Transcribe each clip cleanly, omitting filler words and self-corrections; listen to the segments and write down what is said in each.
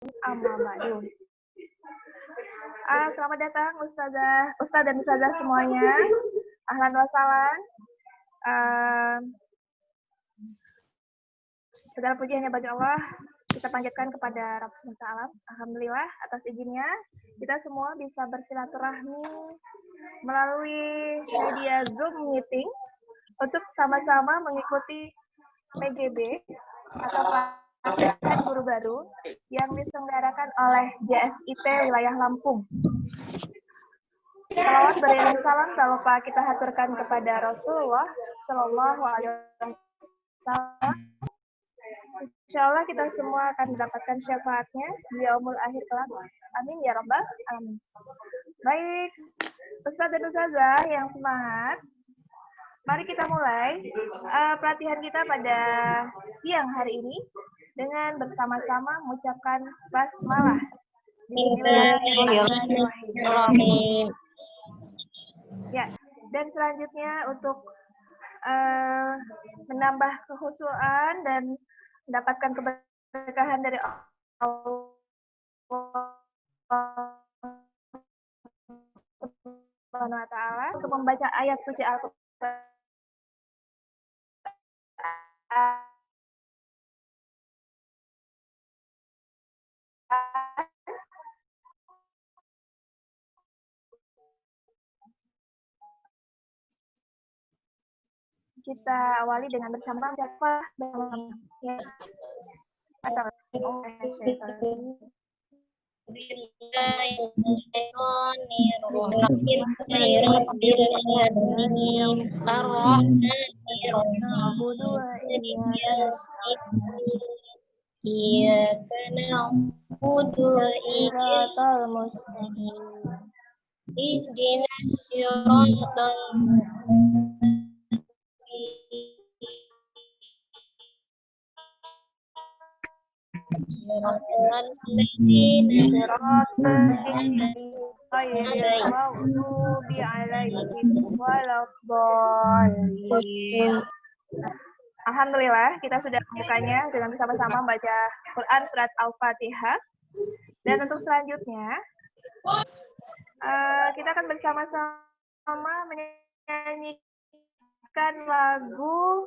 Amma ba'du. Selamat datang Ustazah dan Ustazah semuanya. Ahlan wa sahlan. Segala puji hanya bagi Allah. Kita panjatkan kepada Rabb semesta alam. Alhamdulillah atas izinnya kita semua bisa bersilaturahmi melalui media Zoom meeting untuk sama-sama mengikuti PGB atau pelatihan guru baru yang diselenggarakan oleh JSIT wilayah Lampung. Salawat beriring salam tak lupa kita haturkan kepada Rasulullah Shallallahu Alaihi Wasallam. Insya Allah kita semua akan mendapatkan syafaatnya di yaumul akhir kelak. Amin ya rabbal alamin. Baik, Ustaz dan Ustazah yang semangat. Mari kita mulai pelatihan kita pada siang hari ini dengan bersama-sama mengucapkan basmalah. Bismillahirrahmanirrahim. Ya, dan selanjutnya untuk menambah kehusuan dan mendapatkan keberkahan dari Allah Subhanahu wa taala untuk membaca ayat suci Al-Qur'an. Kita awali dengan bersama siapa ya. Atau Alhamdulillah, kita sudah membukanya dengan bersama-sama membaca Quran Surat Al-Fatihah. Dan untuk selanjutnya, kita akan bersama-sama menyanyikan lagu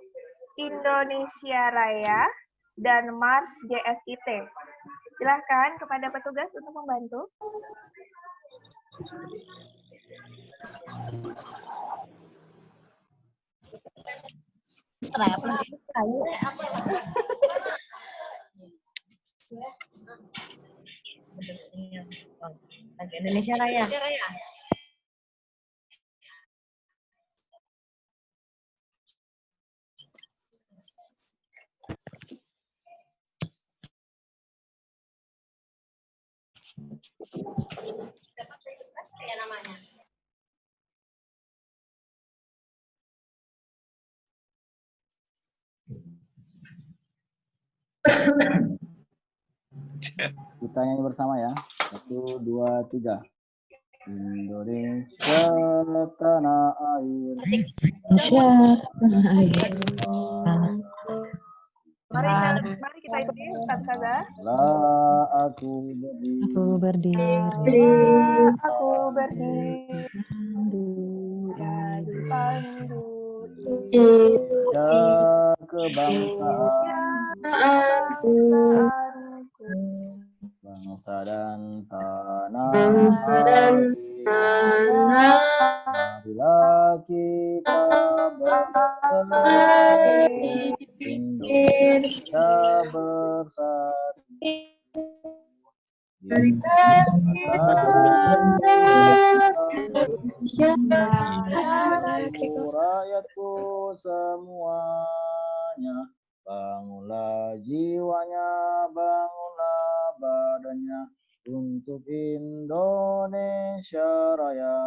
Indonesia Raya dan Mars JSIT. Silahkan kepada petugas untuk membantu. Indonesia Raya. Kita nyanyi bersama ya. 1, 2, 3. Indonesia tanah air. Mari kita ikuti Ustaz Kaza. Aku berdiri. Aku berdiri. Jadi pandu. Kebangsaan. Bangsa dan tanah. Marilah kita bersatu, Indonesia bersatu. Rakyatku semuanya, bangunlah jiwanya, bangunlah badannya untuk Indonesia Raya.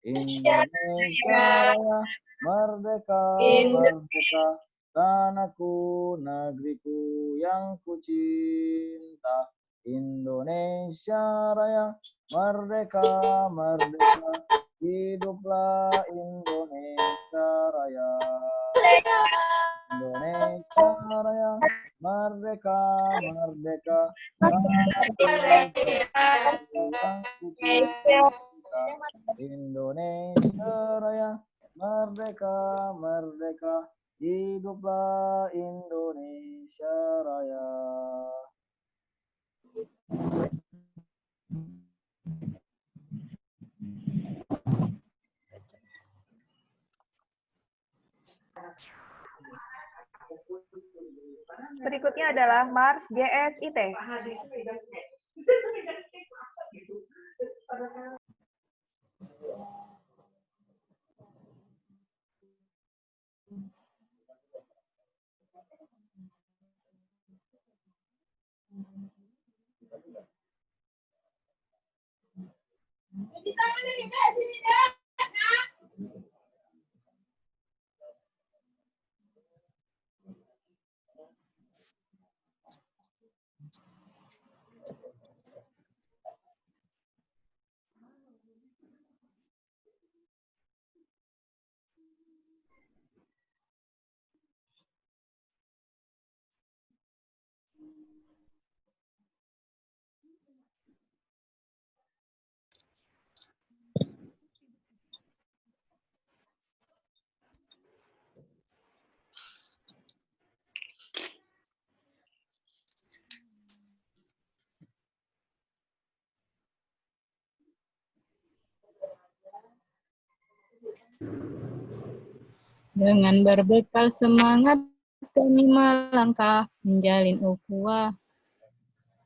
Indonesia Raya, merdeka, merdeka, tanahku, negeriku yang ku cinta. Indonesia Raya, merdeka, merdeka, hiduplah Indonesia Raya. Indonesia Raya, merdeka, merdeka, bangsa kita, Indonesia Raya, merdeka, merdeka, hiduplah Indonesia Raya. Berikutnya adalah Mars GSIT. Dengan berbekal semangat kami melangkah menjalin ukhuwah.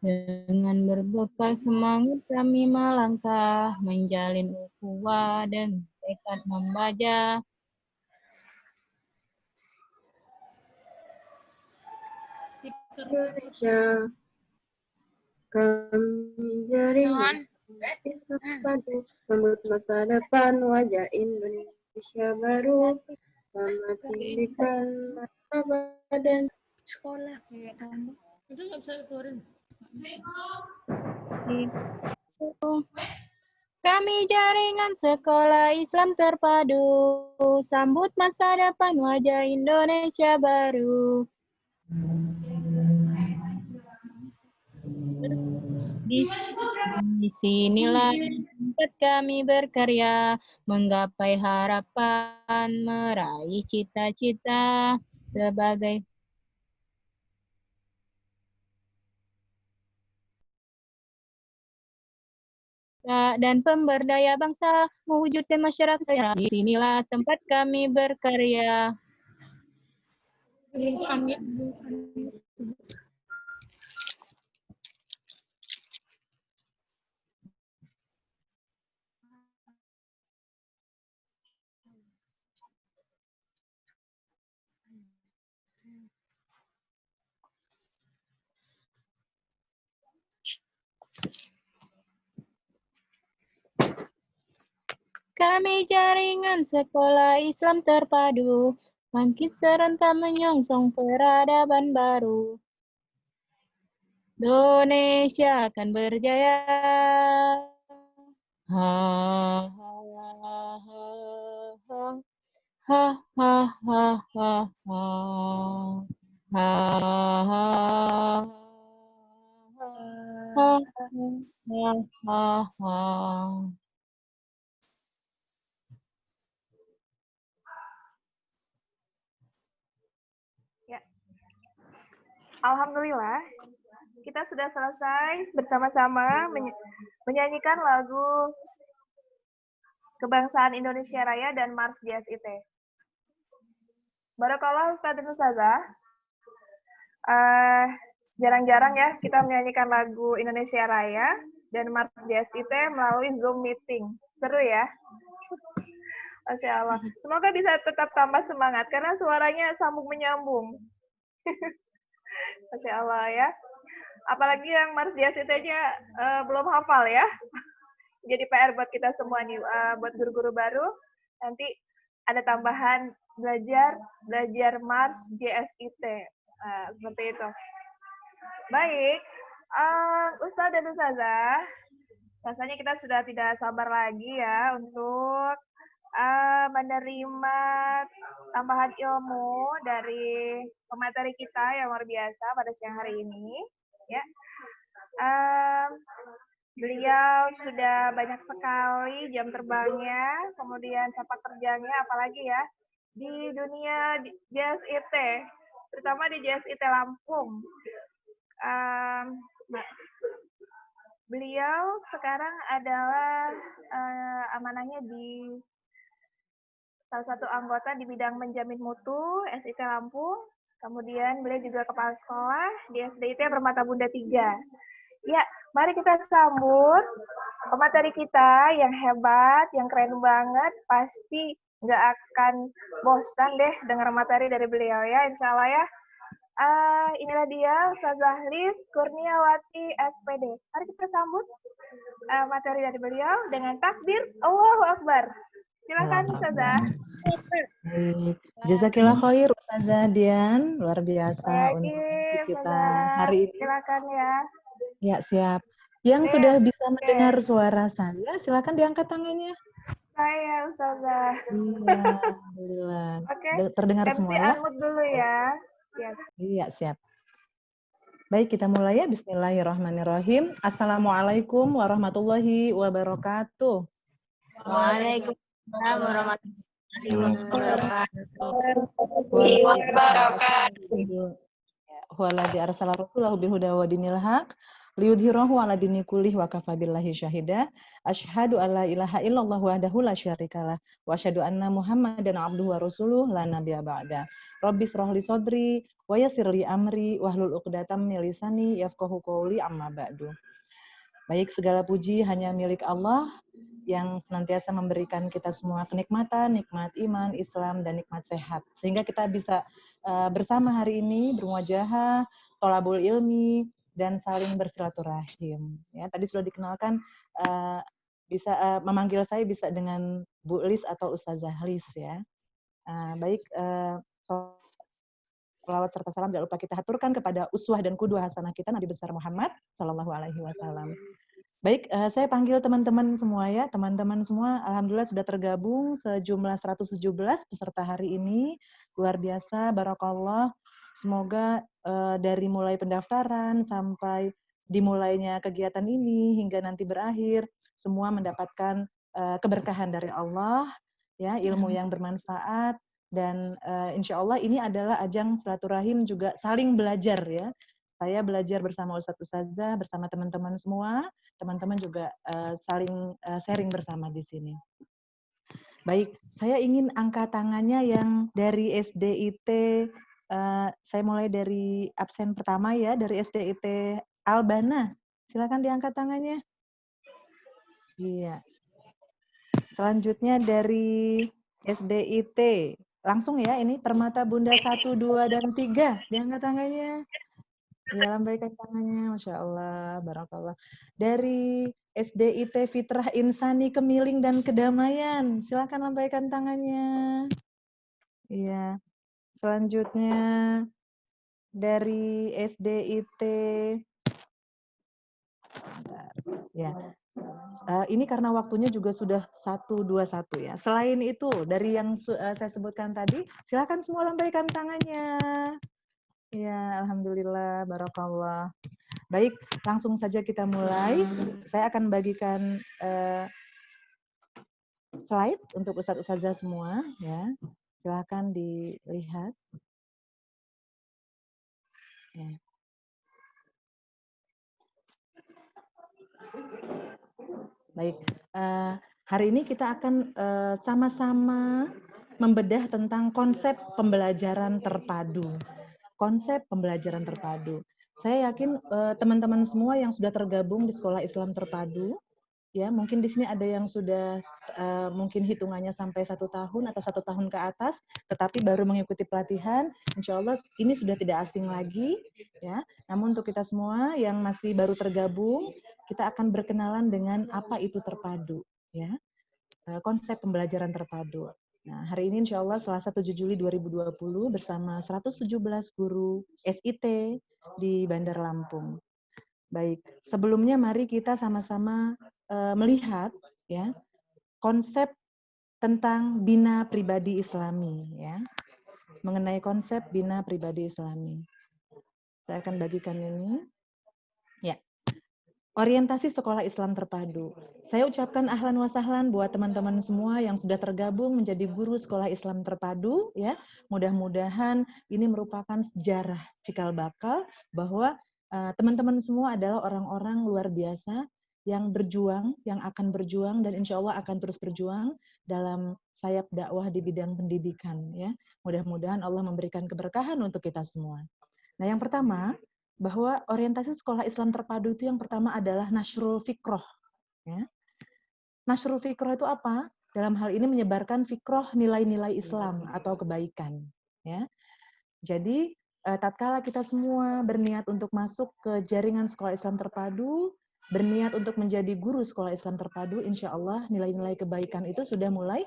Dengan berbekal semangat kami melangkah menjalin ukhuwah dan tekad membaca. Indonesia, kami jaringan Islam padu, sambut masa depan wajah Indonesia baru, selamat tinggikan martabat dan Sekolah kayak kamu. Itu nggak bisa keluarin. Kami jaringan sekolah Islam terpadu, sambut masa depan wajah Indonesia baru. Di sinilah tempat kami berkarya, menggapai harapan, meraih cita-cita sebagai dan pemberdaya bangsa, mewujudkan masyarakat sejahtera. Di sinilah tempat kami berkarya. Kami jaringan sekolah Islam terpadu, bangkit serentak menyongsong peradaban baru. Indonesia akan berjaya. Ha ha ha ha ha ha ha ha ha ha ha ha ha. Ya. Alhamdulillah, kita sudah selesai bersama-sama menyanyikan lagu Kebangsaan Indonesia Raya dan Mars GSIT. Barakallah Ustaz dan Ustazah. Jarang-jarang ya kita menyanyikan lagu Indonesia Raya dan Mars GSIT melalui Zoom meeting. Seru ya? Masya Allah. Semoga bisa tetap tambah semangat karena suaranya sambung menyambung. Masya Allah ya. Apalagi yang Mars GSIT aja belum hafal ya. Jadi PR buat kita semua nih, buat guru-guru baru. Nanti ada tambahan belajar Mars GSIT. Seperti itu. Baik, Ustaz dan Ustazah, rasanya kita sudah tidak sabar lagi ya untuk menerima tambahan ilmu dari pemateri kita yang luar biasa pada siang hari ini. Ya, beliau sudah banyak sekali jam terbangnya, kemudian sepak terjangnya, apalagi ya di dunia JSIT, terutama di JSIT Lampung. Beliau sekarang adalah amanahnya di salah satu anggota di bidang menjamin mutu SIT Lampung. Kemudian beliau juga kepala sekolah di SDIT Permata Bunda 3. Ya, mari kita sambut pemateri kita yang hebat, yang keren banget. Pasti nggak akan bosan deh dengar materi dari beliau ya, insya Allah ya. Inilah dia Ustazah Liz Kurniawati SPD. Mari kita sambut materi dari beliau dengan takbir Allahu Akbar. Silakan Ustazah. Baik, jazakillah khair Ustazah Dian, luar biasa untuk mengisi kita hari ini. Silakan ya. Ya, siap. Yang sudah bisa mendengar suara saya, silakan diangkat tangannya. Saya Ustazah. Iya, alhamdulillah. Oke. Terdengar semua ya? Unmute dulu ya. Siap. Iya, siap. Baik, kita mulai ya. Bismillahirrahmanirrahim. Assalamualaikum warahmatullahi wabarakatuh. Waalaikumsalam warahmatullahi wabarakatuh. Huwaladzi arsala rasulahu bil huda wa dinil haq liyudhhirahu 'ala dini kullih wa kafa billahi syahida. Asyhadu alla ilaha illallah wahdahu la syarikalah wa asyhadu anna Muhammadan 'abduhu wa rasuluh la nabiyya ba'da. Rabbi shrah li sadri wa yassir li amri wahlul 'uqdatam min lisani yafqahu qawli amma ba'du. Baik, segala puji hanya milik Allah yang senantiasa memberikan kita semua kenikmatan, nikmat iman, Islam, dan nikmat sehat. Sehingga kita bisa bersama hari ini bermuajahah, tolabul ilmi, dan saling bersilaturahim. Ya, tadi sudah dikenalkan, bisa memanggil saya bisa dengan Bu Lis atau Ustazah Lis ya. Baik, salawat serta salam jangan lupa kita haturkan kepada uswah dan qudwah hasanah kita Nabi besar Muhammad Sallallahu Alaihi Wasallam. Baik, saya panggil teman-teman semua ya. Teman-teman semua alhamdulillah sudah tergabung sejumlah 117 peserta hari ini. Luar biasa, barakallah. Semoga dari mulai pendaftaran sampai dimulainya kegiatan ini hingga nanti berakhir, semua mendapatkan keberkahan dari Allah, ya, ilmu yang bermanfaat, dan insya Allah ini adalah ajang silaturahim juga saling belajar ya. Saya belajar bersama Ustadz Ustazah, bersama teman-teman semua. Teman-teman juga saling sharing bersama di sini. Baik, saya ingin angkat tangannya yang dari SDIT, saya mulai dari absen pertama ya, dari SDIT Albana. Silakan diangkat tangannya. Iya. Selanjutnya dari SDIT, langsung ya, ini Permata Bunda 1, 2, dan 3. Diangkat tangannya. Ya, lambaikan tangannya, Masya Allah, barakallah. Dari SDIT Fitrah Insani Kemiling dan Kedamaian, silakan lambaikan tangannya. Iya. Selanjutnya dari SDIT, ya. Ini karena waktunya juga sudah 1:21 ya. Selain itu, dari yang saya sebutkan tadi, silakan semua lambaikan tangannya. Ya, alhamdulillah, barakallah. Baik, langsung saja kita mulai. Saya akan bagikan slide untuk Ustadz Ustazah semua, ya. Silakan dilihat. Ya. Baik, hari ini kita akan sama-sama membedah tentang konsep pembelajaran terpadu. Konsep pembelajaran terpadu. Saya yakin teman-teman semua yang sudah tergabung di Sekolah Islam Terpadu, ya mungkin di sini ada yang sudah mungkin hitungannya sampai 1 tahun atau 1 tahun ke atas, tetapi baru mengikuti pelatihan. Insya Allah ini sudah tidak asing lagi, ya. Namun untuk kita semua yang masih baru tergabung, kita akan berkenalan dengan apa itu terpadu, ya. Konsep pembelajaran terpadu. Nah, hari ini insya Allah Selasa 7 Juli 2020 bersama 117 guru SIT di Bandar Lampung. Baik, sebelumnya mari kita sama-sama melihat ya konsep tentang bina pribadi Islami, ya. Mengenai konsep bina pribadi Islami. Saya akan bagikan ini. Ya. Orientasi sekolah Islam terpadu. Saya ucapkan ahlan wa sahlan buat teman-teman semua yang sudah tergabung menjadi guru sekolah Islam terpadu, ya. Mudah-mudahan ini merupakan sejarah cikal bakal bahwa teman-teman semua adalah orang-orang luar biasa yang berjuang, yang akan berjuang dan insya Allah akan terus berjuang dalam sayap dakwah di bidang pendidikan, ya. Mudah-mudahan Allah memberikan keberkahan untuk kita semua. Nah, yang pertama, bahwa orientasi sekolah Islam terpadu itu yang pertama adalah nasrul fikroh. Ya. Nasrul fikroh itu apa? Dalam hal ini menyebarkan fikroh nilai-nilai Islam atau kebaikan. Ya. Jadi, tatkala kita semua berniat untuk masuk ke jaringan sekolah Islam terpadu, berniat untuk menjadi guru sekolah Islam terpadu, insya Allah nilai-nilai kebaikan itu sudah mulai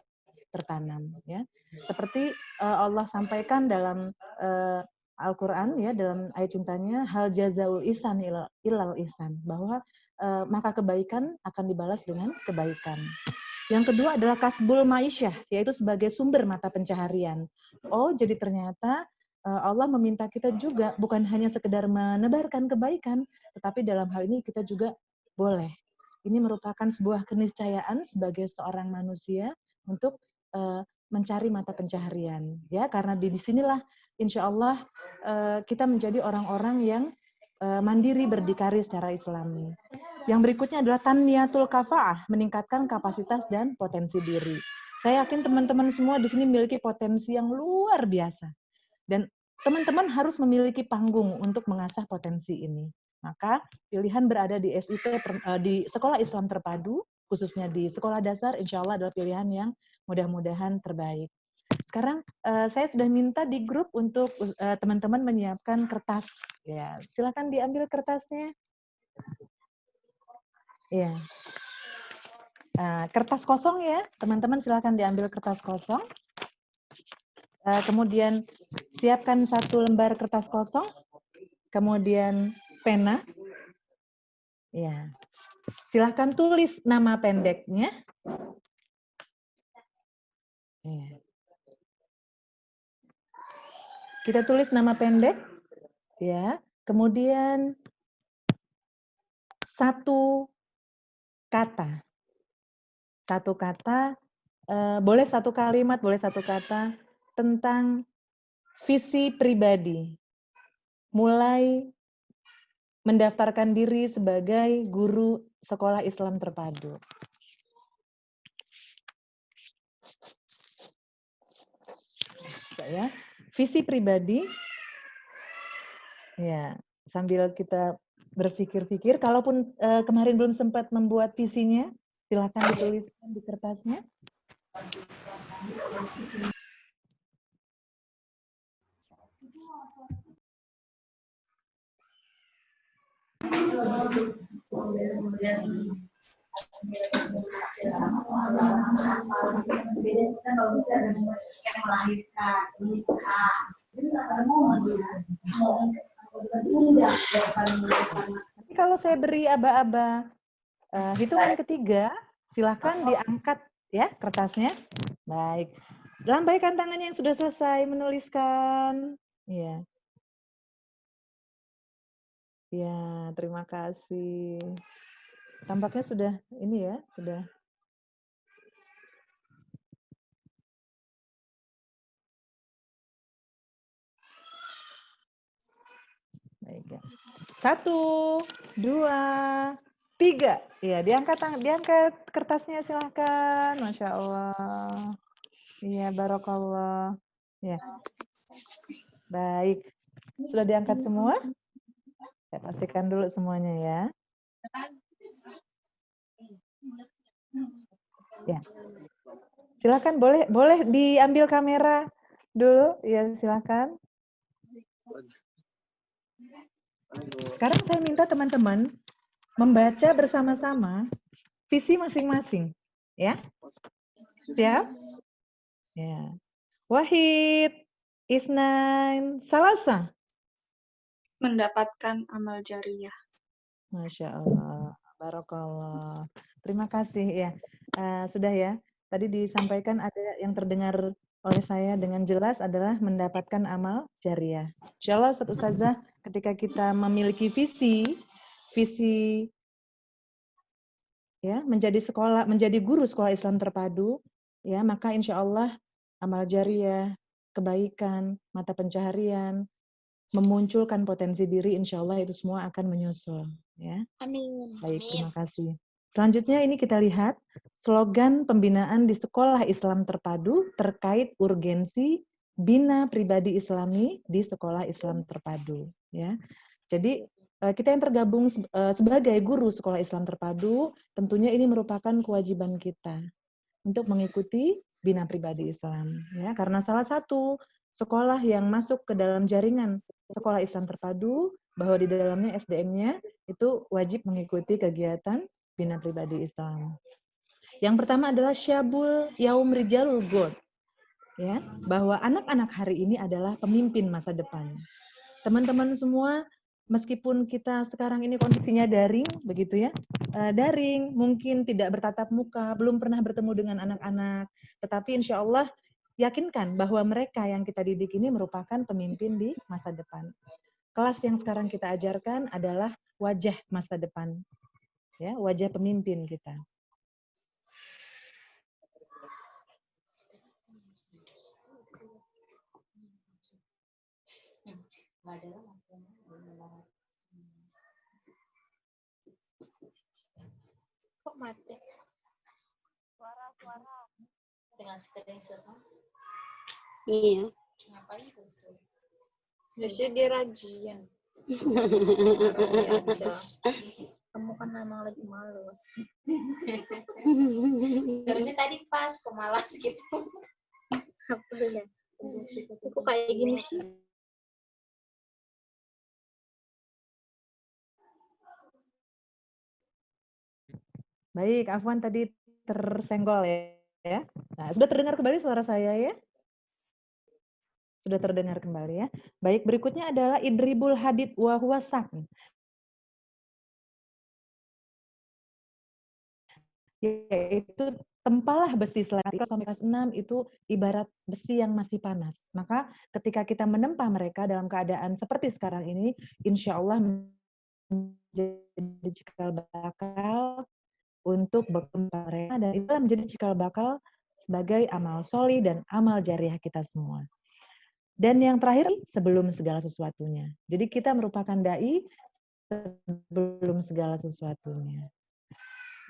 tertanam. Ya. Seperti Allah sampaikan dalam Al-Quran, ya, dalam ayat cintanya, hal jazaul ihsan ilal ihsan, bahwa maka kebaikan akan dibalas dengan kebaikan. Yang kedua adalah kasbul maisyah, yaitu sebagai sumber mata pencaharian. Oh, jadi ternyata Allah meminta kita juga bukan hanya sekedar menebarkan kebaikan, tetapi dalam hal ini kita juga boleh. Ini merupakan sebuah keniscayaan sebagai seorang manusia untuk mencari mata pencaharian, ya, karena di sinilah insya Allah kita menjadi orang-orang yang mandiri berdikari secara Islami. Yang berikutnya adalah tanmiyatul kafa'ah, meningkatkan kapasitas dan potensi diri. Saya yakin teman-teman semua di sini memiliki potensi yang luar biasa. Dan teman-teman harus memiliki panggung untuk mengasah potensi ini. Maka pilihan berada di SIT, di Sekolah Islam Terpadu, khususnya di sekolah dasar, insya Allah adalah pilihan yang mudah-mudahan terbaik. Sekarang saya sudah minta di grup untuk teman-teman menyiapkan kertas. Ya, silakan diambil kertasnya. Ya, kertas kosong ya, teman-teman silakan diambil kertas kosong. Kemudian siapkan 1 lembar kertas kosong, kemudian pena. Ya, silakan tulis nama pendeknya. Ya. Kita tulis nama pendek, ya. Kemudian 1 kata. 1 kata, boleh 1 kalimat, boleh 1 kata tentang visi pribadi. Mulai mendaftarkan diri sebagai guru sekolah Islam terpadu. Ya, visi pribadi. Ya, sambil kita berpikir-pikir, kalaupun kemarin belum sempat membuat visinya, silakan dituliskan di kertasnya. Tapi kalau saya beri aba-aba hitungan ketiga, silakan diangkat ya kertasnya. Baik. Lambaikan tangannya yang sudah selesai menuliskan. Ya. Ya, terima kasih. Tampaknya sudah ini ya, sudah. Baik ya. 1, 2, 3. Ya, diangkat kertasnya silahkan. Masya Allah. Iya, barokallah. Ya. Baik. Sudah diangkat semua? Saya pastikan dulu semuanya ya. Ya. Silakan, boleh diambil kamera dulu, ya silakan. Sekarang saya minta teman-teman membaca bersama-sama visi masing-masing, ya. Siap? Ya. Wahid, Isnain, Salasa. Mendapatkan amal jariyah. Masya Allah, barakallah. Terima kasih ya. Sudah ya. tadi disampaikan ada yang terdengar oleh saya dengan jelas adalah mendapatkan amal jariah. Insya Allah Ustaz Ustazah, ketika kita memiliki visi ya menjadi guru sekolah Islam terpadu, ya maka insya Allah amal jariah, kebaikan, mata pencaharian, memunculkan potensi diri, insya Allah itu semua akan menyusul. Ya. Amin. Baik, terima kasih. Selanjutnya ini kita lihat slogan pembinaan di sekolah Islam terpadu terkait urgensi bina pribadi Islami di sekolah Islam terpadu. Ya, jadi kita yang tergabung sebagai guru sekolah Islam terpadu, tentunya ini merupakan kewajiban kita untuk mengikuti bina pribadi Islam. Ya, karena salah satu sekolah yang masuk ke dalam jaringan sekolah Islam terpadu, bahwa di dalamnya SDM-nya itu wajib mengikuti kegiatan bina pribadi Islam. Yang pertama adalah Syabul Yaum Rijalul God, ya, bahwa anak-anak hari ini adalah pemimpin masa depan. Teman-teman semua, meskipun kita sekarang ini kondisinya daring, begitu ya, daring, mungkin tidak bertatap muka, belum pernah bertemu dengan anak-anak, tetapi insya Allah yakinkan bahwa mereka yang kita didik ini merupakan pemimpin di masa depan. Kelas yang sekarang kita ajarkan adalah wajah masa depan, ya, wajah pemimpin kita. Kok mati? Suara. Dengan screenshot. Iya. Ngapain tuh? Biasanya dia rajin. Kamu kan memang lagi malas. Harusnya tadi pas pemalas gitu. Apa ya? Aku kayak gini sih. Baik, Afwan tadi tersenggol ya. Nah, sudah terdengar kembali suara saya ya? Sudah terdengar kembali ya. Baik, berikutnya adalah idribul hadid wa huwa sakn. Yaitu tempalah besi selera sampai kelas 6 itu ibarat besi yang masih panas. Maka ketika kita menempa mereka dalam keadaan seperti sekarang ini, insya Allah menjadi cikal bakal untuk berkembang mereka, dan itu menjadi cikal bakal sebagai amal soli dan amal jariah kita semua. Dan yang terakhir, sebelum segala sesuatunya. Jadi kita merupakan dai sebelum segala sesuatunya.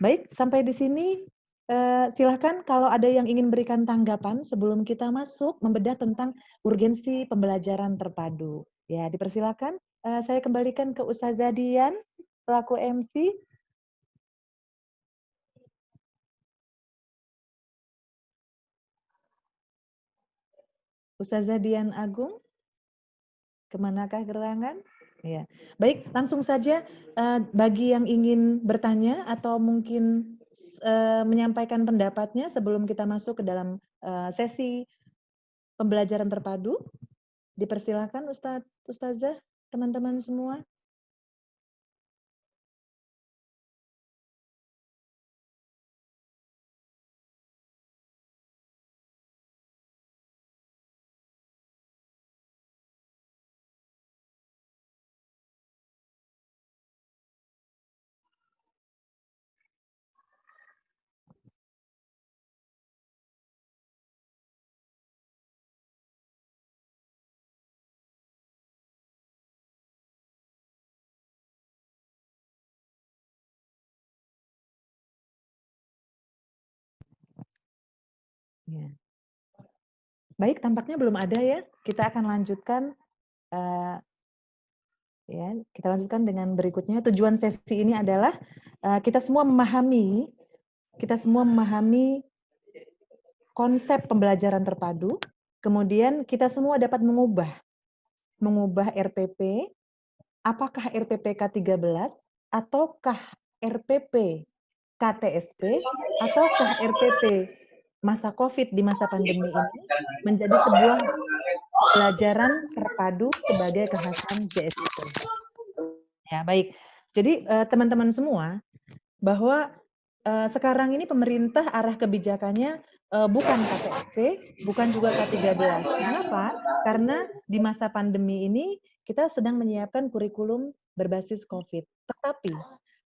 Baik, sampai di sini silahkan kalau ada yang ingin berikan tanggapan sebelum kita masuk membedah tentang urgensi pembelajaran terpadu. Ya, dipersilakan. Saya kembalikan ke Ustazah Dian, pelaku MC. Ustazah Dian Agung, kemanakah gerangan? Ya, baik, langsung saja bagi yang ingin bertanya atau mungkin menyampaikan pendapatnya sebelum kita masuk ke dalam sesi pembelajaran terpadu, dipersilakan Ustazah, teman-teman semua. Ya. Baik, tampaknya belum ada ya. Kita akan lanjutkan ya. Kita lanjutkan dengan berikutnya. Tujuan sesi ini adalah kita semua memahami konsep pembelajaran terpadu. Kemudian kita semua dapat mengubah RPP. Apakah RPP K13 ataukah RPP KTSP ataukah RPP masa COVID di masa pandemi ini menjadi sebuah pelajaran terpadu sebagai kekhasan JST. Ya, baik. Jadi teman-teman semua, bahwa sekarang ini pemerintah arah kebijakannya bukan KTSP, bukan juga K13. Kenapa? Karena di masa pandemi ini kita sedang menyiapkan kurikulum berbasis COVID. Tetapi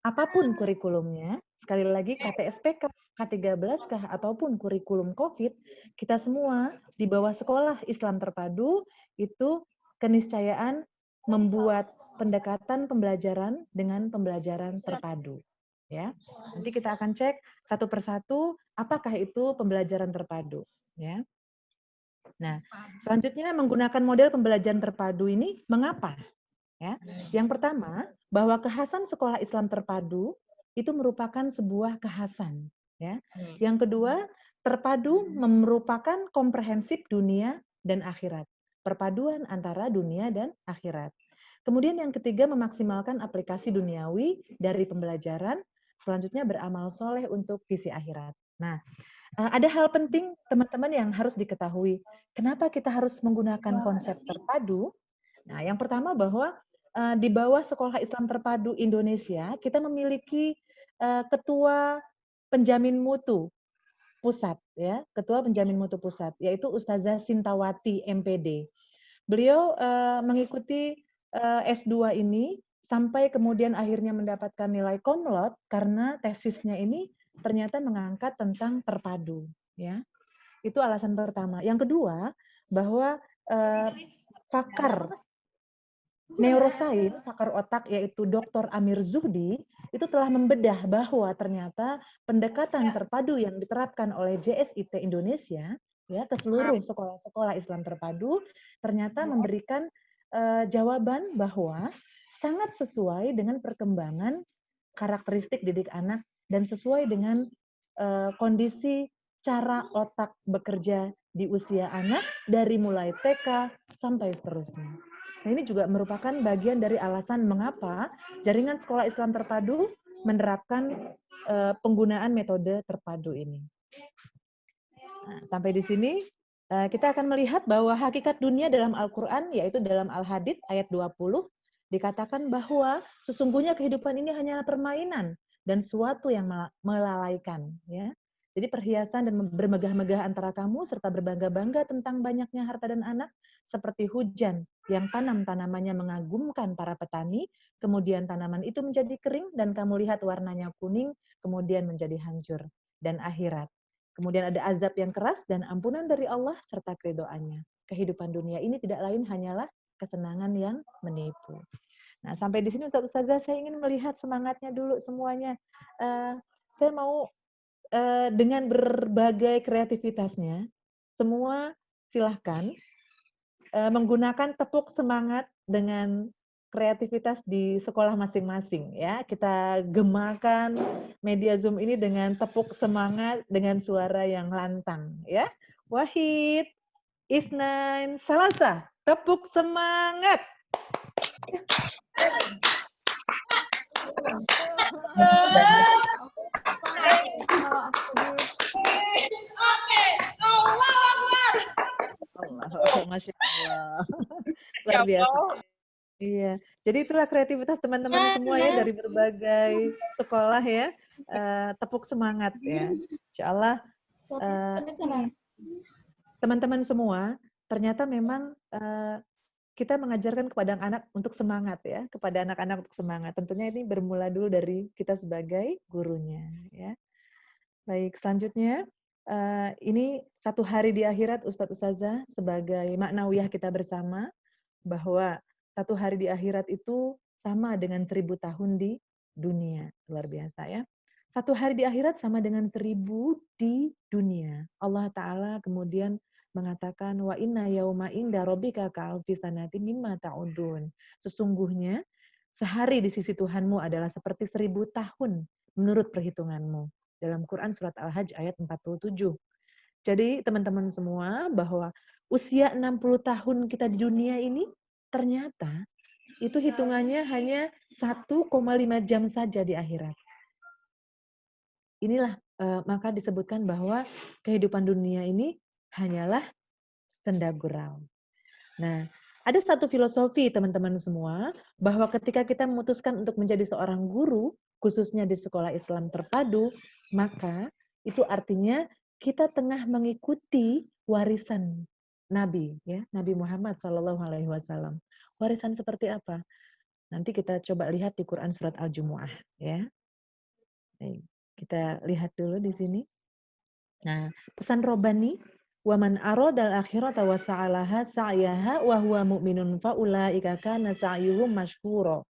apapun kurikulumnya, sekali lagi KTSP, K13 kah ataupun kurikulum COVID, kita semua di bawah sekolah Islam terpadu itu keniscayaan membuat pendekatan pembelajaran dengan pembelajaran terpadu. Ya, nanti kita akan cek satu persatu apakah itu pembelajaran terpadu. Ya. Nah, selanjutnya menggunakan model pembelajaran terpadu ini mengapa? Ya, yang pertama bahwa kekhasan sekolah Islam terpadu itu merupakan sebuah kekhasan. Ya, yang kedua terpadu merupakan komprehensif dunia dan akhirat, perpaduan antara dunia dan akhirat. Kemudian yang ketiga memaksimalkan aplikasi duniawi dari pembelajaran. Selanjutnya beramal soleh untuk visi akhirat. Nah, ada hal penting teman-teman yang harus diketahui. Kenapa kita harus menggunakan konsep terpadu? Nah, yang pertama bahwa di bawah Sekolah Islam Terpadu Indonesia, kita memiliki ketua penjamin mutu pusat, ya, ketua penjamin mutu pusat, yaitu Ustazah Sintawati MPD. Beliau mengikuti S2 ini sampai kemudian akhirnya mendapatkan nilai cum laude karena tesisnya ini ternyata mengangkat tentang terpadu, ya. Itu alasan pertama. Yang kedua, bahwa pakar neuroscience, pakar otak yaitu Dr. Amir Zuhdi itu telah membedah bahwa ternyata pendekatan terpadu yang diterapkan oleh JSIT Indonesia ya ke seluruh sekolah-sekolah Islam terpadu ternyata memberikan jawaban bahwa sangat sesuai dengan perkembangan karakteristik didik anak dan sesuai dengan kondisi cara otak bekerja di usia anak dari mulai TK sampai seterusnya. Nah, ini juga merupakan bagian dari alasan mengapa jaringan sekolah Islam terpadu menerapkan penggunaan metode terpadu ini. Nah, sampai di sini kita akan melihat bahwa hakikat dunia dalam Al-Quran, yaitu dalam Al-Hadid ayat 20, dikatakan bahwa sesungguhnya kehidupan ini hanyalah permainan dan suatu yang melalaikan. Ya. Jadi perhiasan dan bermegah-megah antara kamu serta berbangga-bangga tentang banyaknya harta dan anak seperti hujan yang tanam-tanamannya mengagumkan para petani, kemudian tanaman itu menjadi kering dan kamu lihat warnanya kuning, kemudian menjadi hancur. Dan akhirat. Kemudian ada azab yang keras dan ampunan dari Allah serta keridhoannya. Kehidupan dunia ini tidak lain hanyalah kesenangan yang menipu. Nah, sampai di sini Ustazah saya ingin melihat semangatnya dulu semuanya. Saya mau dengan berbagai kreativitasnya, semua silahkan menggunakan tepuk semangat dengan kreativitas di sekolah masing-masing ya. Kita gemakan media Zoom ini dengan tepuk semangat dengan suara yang lantang ya. Wahid, Isnain, Salasa, tepuk semangat. Oke, Allah Akbar. Masya Allah. Luar biasa. Iya, jadi itulah kreativitas teman-teman semua ya dari berbagai sekolah ya. Tepuk semangat ya. Insya Allah teman-teman semua ternyata memang kita mengajarkan kepada anak untuk semangat ya, kepada anak-anak untuk semangat. Tentunya ini bermula dulu dari kita sebagai gurunya ya. Baik, selanjutnya ini satu hari di akhirat Ustadz Ustazah sebagai maknawiyah kita bersama bahwa satu hari di akhirat itu sama dengan 1000 tahun di dunia. Luar biasa ya. Satu hari di akhirat sama dengan 1000 di dunia. Allah Ta'ala kemudian mengatakan, wa inna yauma inda rabbika ka'alfi sanati mimma ta'udun. Sesungguhnya sehari di sisi Tuhanmu adalah seperti 1000 tahun menurut perhitunganmu. Dalam Quran surat Al-Hajj ayat 47. Jadi teman-teman semua bahwa usia 60 tahun kita di dunia ini ternyata itu hitungannya hanya 1,5 jam saja di akhirat. Inilah maka disebutkan bahwa kehidupan dunia ini hanyalah senda gurau. Nah, ada satu filosofi teman-teman semua bahwa ketika kita memutuskan untuk menjadi seorang guru, khususnya di sekolah Islam terpadu, maka itu artinya kita tengah mengikuti warisan Nabi, ya, Nabi Muhammad SAW. Warisan seperti apa? Nanti kita coba lihat di Quran surat Al-Jumu'ah, ya. Baik, kita lihat dulu di sini. Nah, pesan Robbani, wa man aradal akhirata wa sa'alaha sa'yaha wa huwa mu'minun fa ulaika kana sa'yuhum masykura.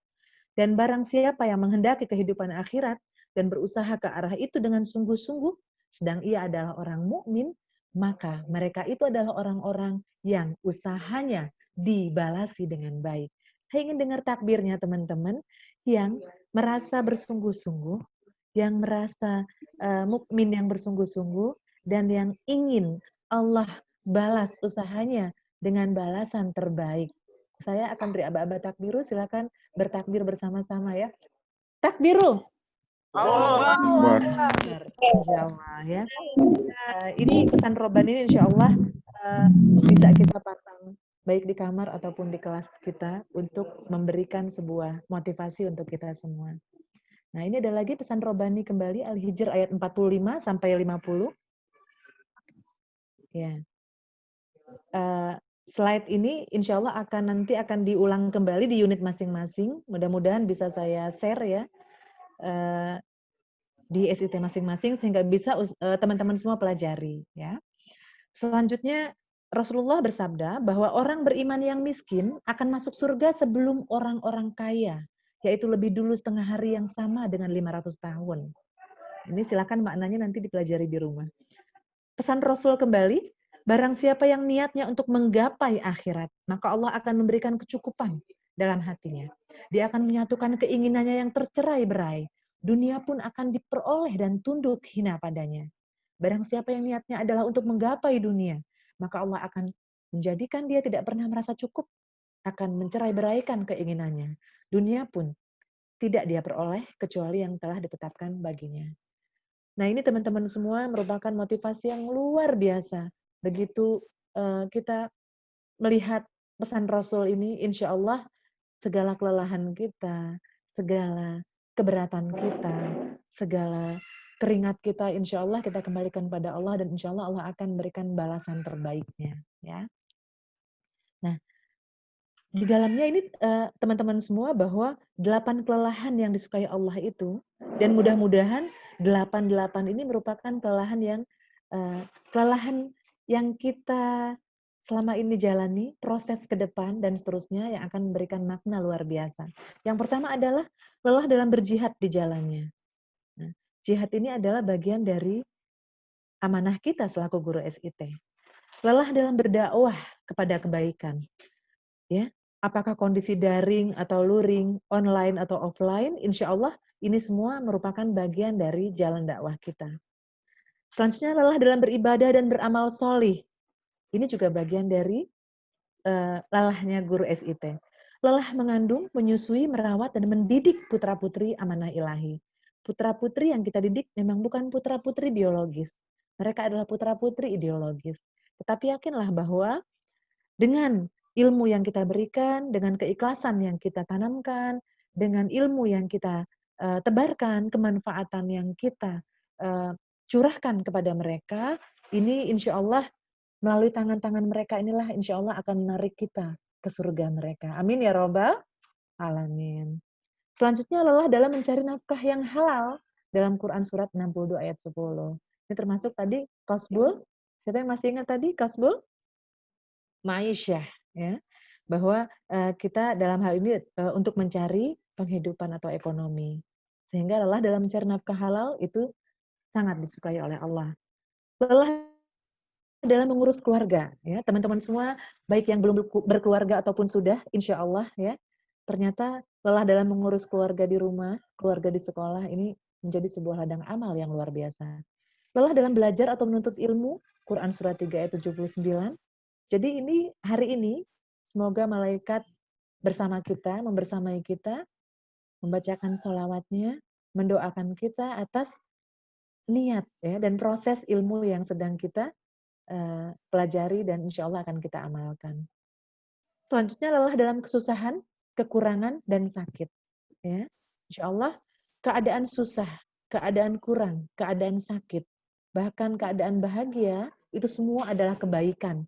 Dan barang siapa yang menghendaki kehidupan akhirat dan berusaha ke arah itu dengan sungguh-sungguh, sedang ia adalah orang mukmin, maka mereka itu adalah orang-orang yang usahanya dibalasi dengan baik. Saya ingin dengar takbirnya teman-teman yang merasa bersungguh-sungguh, yang merasa mukmin yang bersungguh-sungguh, dan yang ingin Allah balas usahanya dengan balasan terbaik. Saya akan beri aba-aba takbiru, silakan bertakbir bersama-sama ya. Takbiru. Insya Allah ya. Ini pesan Robbani ini insya Allah bisa kita pasang baik di kamar ataupun di kelas kita untuk memberikan sebuah motivasi untuk kita semua. Nah, ini ada lagi pesan Robbani kembali Al-Hijr ayat 45 sampai 50. Ya. Slide ini insya Allah nanti akan diulang kembali di unit masing-masing. Mudah-mudahan bisa saya share ya di SIT masing-masing sehingga bisa teman-teman semua pelajari. Ya. Selanjutnya Rasulullah bersabda bahwa orang beriman yang miskin akan masuk surga sebelum orang-orang kaya, yaitu lebih dulu setengah hari yang sama dengan 500 tahun. Ini silakan maknanya nanti dipelajari di rumah. Pesan Rasul kembali, barang siapa yang niatnya untuk menggapai akhirat, maka Allah akan memberikan kecukupan dalam hatinya. Dia akan menyatukan keinginannya yang tercerai-berai. Dunia pun akan diperoleh dan tunduk hina padanya. Barang siapa yang niatnya adalah untuk menggapai dunia, maka Allah akan menjadikan dia tidak pernah merasa cukup, akan mencerai-beraikan keinginannya. Dunia pun tidak dia peroleh kecuali yang telah ditetapkan baginya. Nah, ini teman-teman semua merupakan motivasi yang luar biasa. Begitu kita melihat pesan Rasul ini, insya Allah segala kelelahan kita, segala keberatan kita, segala keringat kita, insya Allah kita kembalikan pada Allah dan insya Allah Allah akan memberikan balasan terbaiknya. Ya. Nah, di dalamnya ini teman-teman semua bahwa 8 kelelahan yang disukai Allah itu, dan mudah-mudahan 8 ini merupakan kelelahan yang kita selama ini jalani, proses ke depan dan seterusnya yang akan memberikan makna luar biasa. Yang pertama adalah lelah dalam berjihad di jalannya. Nah, jihad ini adalah bagian dari amanah kita selaku guru SIT. Lelah dalam berdakwah kepada kebaikan. Ya, apakah kondisi daring atau luring, online atau offline, insya Allah ini semua merupakan bagian dari jalan dakwah kita. Selanjutnya lelah dalam beribadah dan beramal solih. Ini juga bagian dari lelahnya guru SIT. Lelah mengandung, menyusui, merawat, dan mendidik putra-putri amanah ilahi. Putra-putri yang kita didik memang bukan putra-putri biologis. Mereka adalah putra-putri ideologis. Tetapi yakinlah bahwa dengan ilmu yang kita berikan, dengan keikhlasan yang kita tanamkan, dengan ilmu yang kita tebarkan, kemanfaatan yang kita curahkan kepada mereka, ini insya Allah melalui tangan-tangan mereka inilah insya Allah akan menarik kita ke surga mereka. Amin ya robbal alamin. Selanjutnya lelah dalam mencari nafkah yang halal dalam Quran surat 62 ayat 10. Ini termasuk tadi kasbul. Siapa yang masih ingat tadi kasbul? Maisyah, ya. Bahwa kita dalam hal ini untuk mencari penghidupan atau ekonomi. Sehingga lelah dalam mencari nafkah halal itu sangat disukai oleh Allah. Lelah dalam mengurus keluarga, ya teman-teman semua, baik yang belum berkeluarga ataupun sudah, insya Allah ya, ternyata lelah dalam mengurus keluarga di rumah, keluarga di sekolah, ini menjadi sebuah ladang amal yang luar biasa. Lelah dalam belajar atau menuntut ilmu, Quran surat 3 ayat 79. Jadi ini hari ini, semoga malaikat bersama kita, membersamai kita, membacakan sholawatnya, mendoakan kita atas niat ya dan proses ilmu yang sedang kita pelajari dan insya Allah akan kita amalkan. Selanjutnya lelah dalam kesusahan, kekurangan, dan sakit. Ya, insya Allah keadaan susah, keadaan kurang, keadaan sakit, bahkan keadaan bahagia, itu semua adalah kebaikan.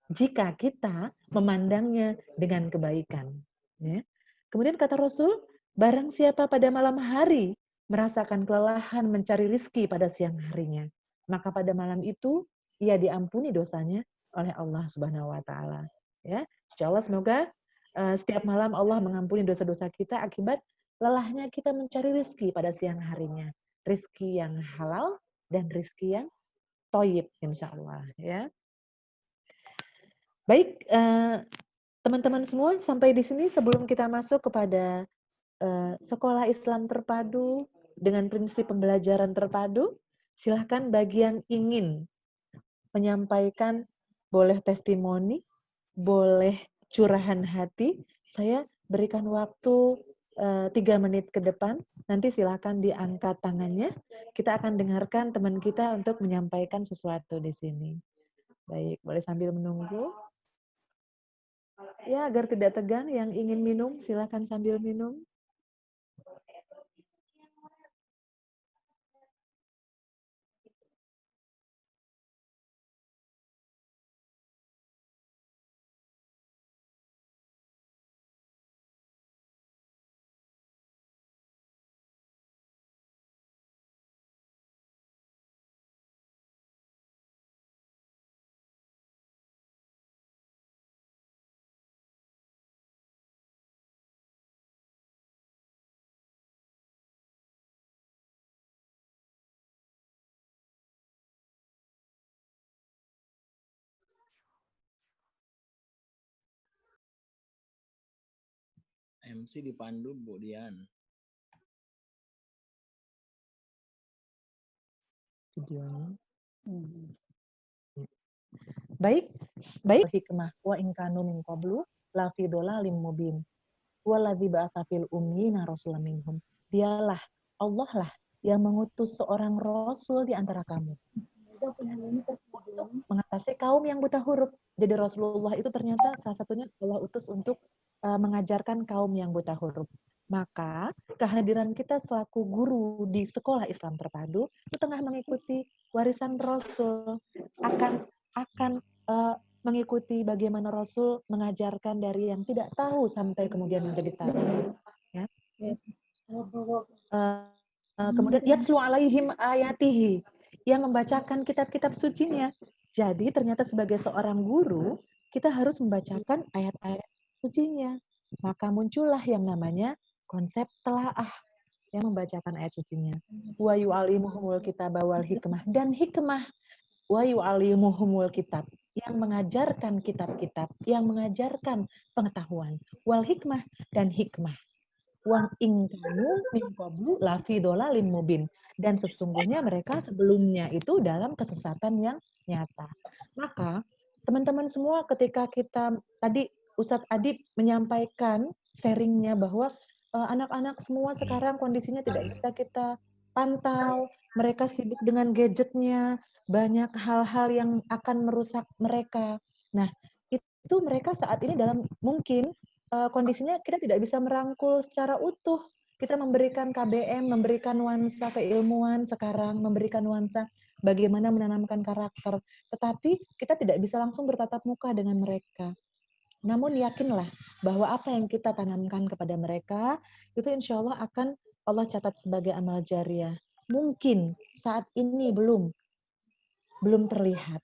Jika kita memandangnya dengan kebaikan. Ya. Kemudian kata Rasul, barang siapa pada malam hari merasakan kelelahan mencari rizki pada siang harinya, maka pada malam itu ia diampuni dosanya oleh Allah Subhanahu wa taala. Ya. Insyaallah semoga setiap malam Allah mengampuni dosa-dosa kita akibat lelahnya kita mencari rizki pada siang harinya. Rizki yang halal dan rizki yang thayyib insyaallah ya. Baik, teman-teman semua, sampai di sini sebelum kita masuk kepada sekolah Islam terpadu dengan prinsip pembelajaran terpadu, silahkan bagi yang ingin menyampaikan, boleh testimoni, boleh curahan hati, saya berikan waktu 3 menit ke depan, nanti silahkan diangkat tangannya, kita akan dengarkan teman kita untuk menyampaikan sesuatu di sini. Baik, boleh sambil menunggu. Ya, agar tidak tegang, yang ingin minum, silakan sambil minum. MC dipandu Bu Dian. Videonya. Baik, baik hikmah wa in kanu min qablu la fi dhalalim mubin. Waladzi ba'atsa fil ummiyina rasulan minhum. Dialah Allah lah yang mengutus seorang rasul di antara kamu. Mengatasi kaum yang buta huruf. Jadi Rasulullah itu ternyata salah satunya Allah utus untuk mengajarkan kaum yang buta huruf. Maka kehadiran kita selaku guru di sekolah Islam terpadu itu tengah mengikuti warisan Rasul, akan mengikuti bagaimana Rasul mengajarkan dari yang tidak tahu sampai kemudian menjadi tahu. Ya. Kemudian yatslu alaihim ayatihi, yang membacakan kitab-kitab sucinya. Jadi ternyata sebagai seorang guru, kita harus membacakan ayat-ayat sucinya. Maka muncullah yang namanya konsep telaah, yang membacakan ayat sucinya. Wa yu'alimuhumul kitab wal hikmah, dan hikmah. Wa yu'alimuhumul kitab, yang mengajarkan kitab-kitab, yang mengajarkan pengetahuan. Wal hikmah, dan hikmah. Wa in kanu min qablu la fi dhalalin mubin, dan sesungguhnya mereka sebelumnya itu dalam kesesatan yang nyata. Maka teman-teman semua, ketika kita tadi Ustadz Adib menyampaikan sharingnya bahwa anak-anak semua sekarang kondisinya tidak bisa kita pantau, mereka sibuk dengan gadgetnya, banyak hal-hal yang akan merusak mereka. Nah, itu mereka saat ini dalam mungkin kondisinya kita tidak bisa merangkul secara utuh. Kita memberikan KBM, memberikan nuansa keilmuan sekarang, memberikan nuansa bagaimana menanamkan karakter. Tetapi kita tidak bisa langsung bertatap muka dengan mereka. Namun yakinlah bahwa apa yang kita tanamkan kepada mereka, itu insya Allah akan Allah catat sebagai amal jariah. Mungkin saat ini belum terlihat.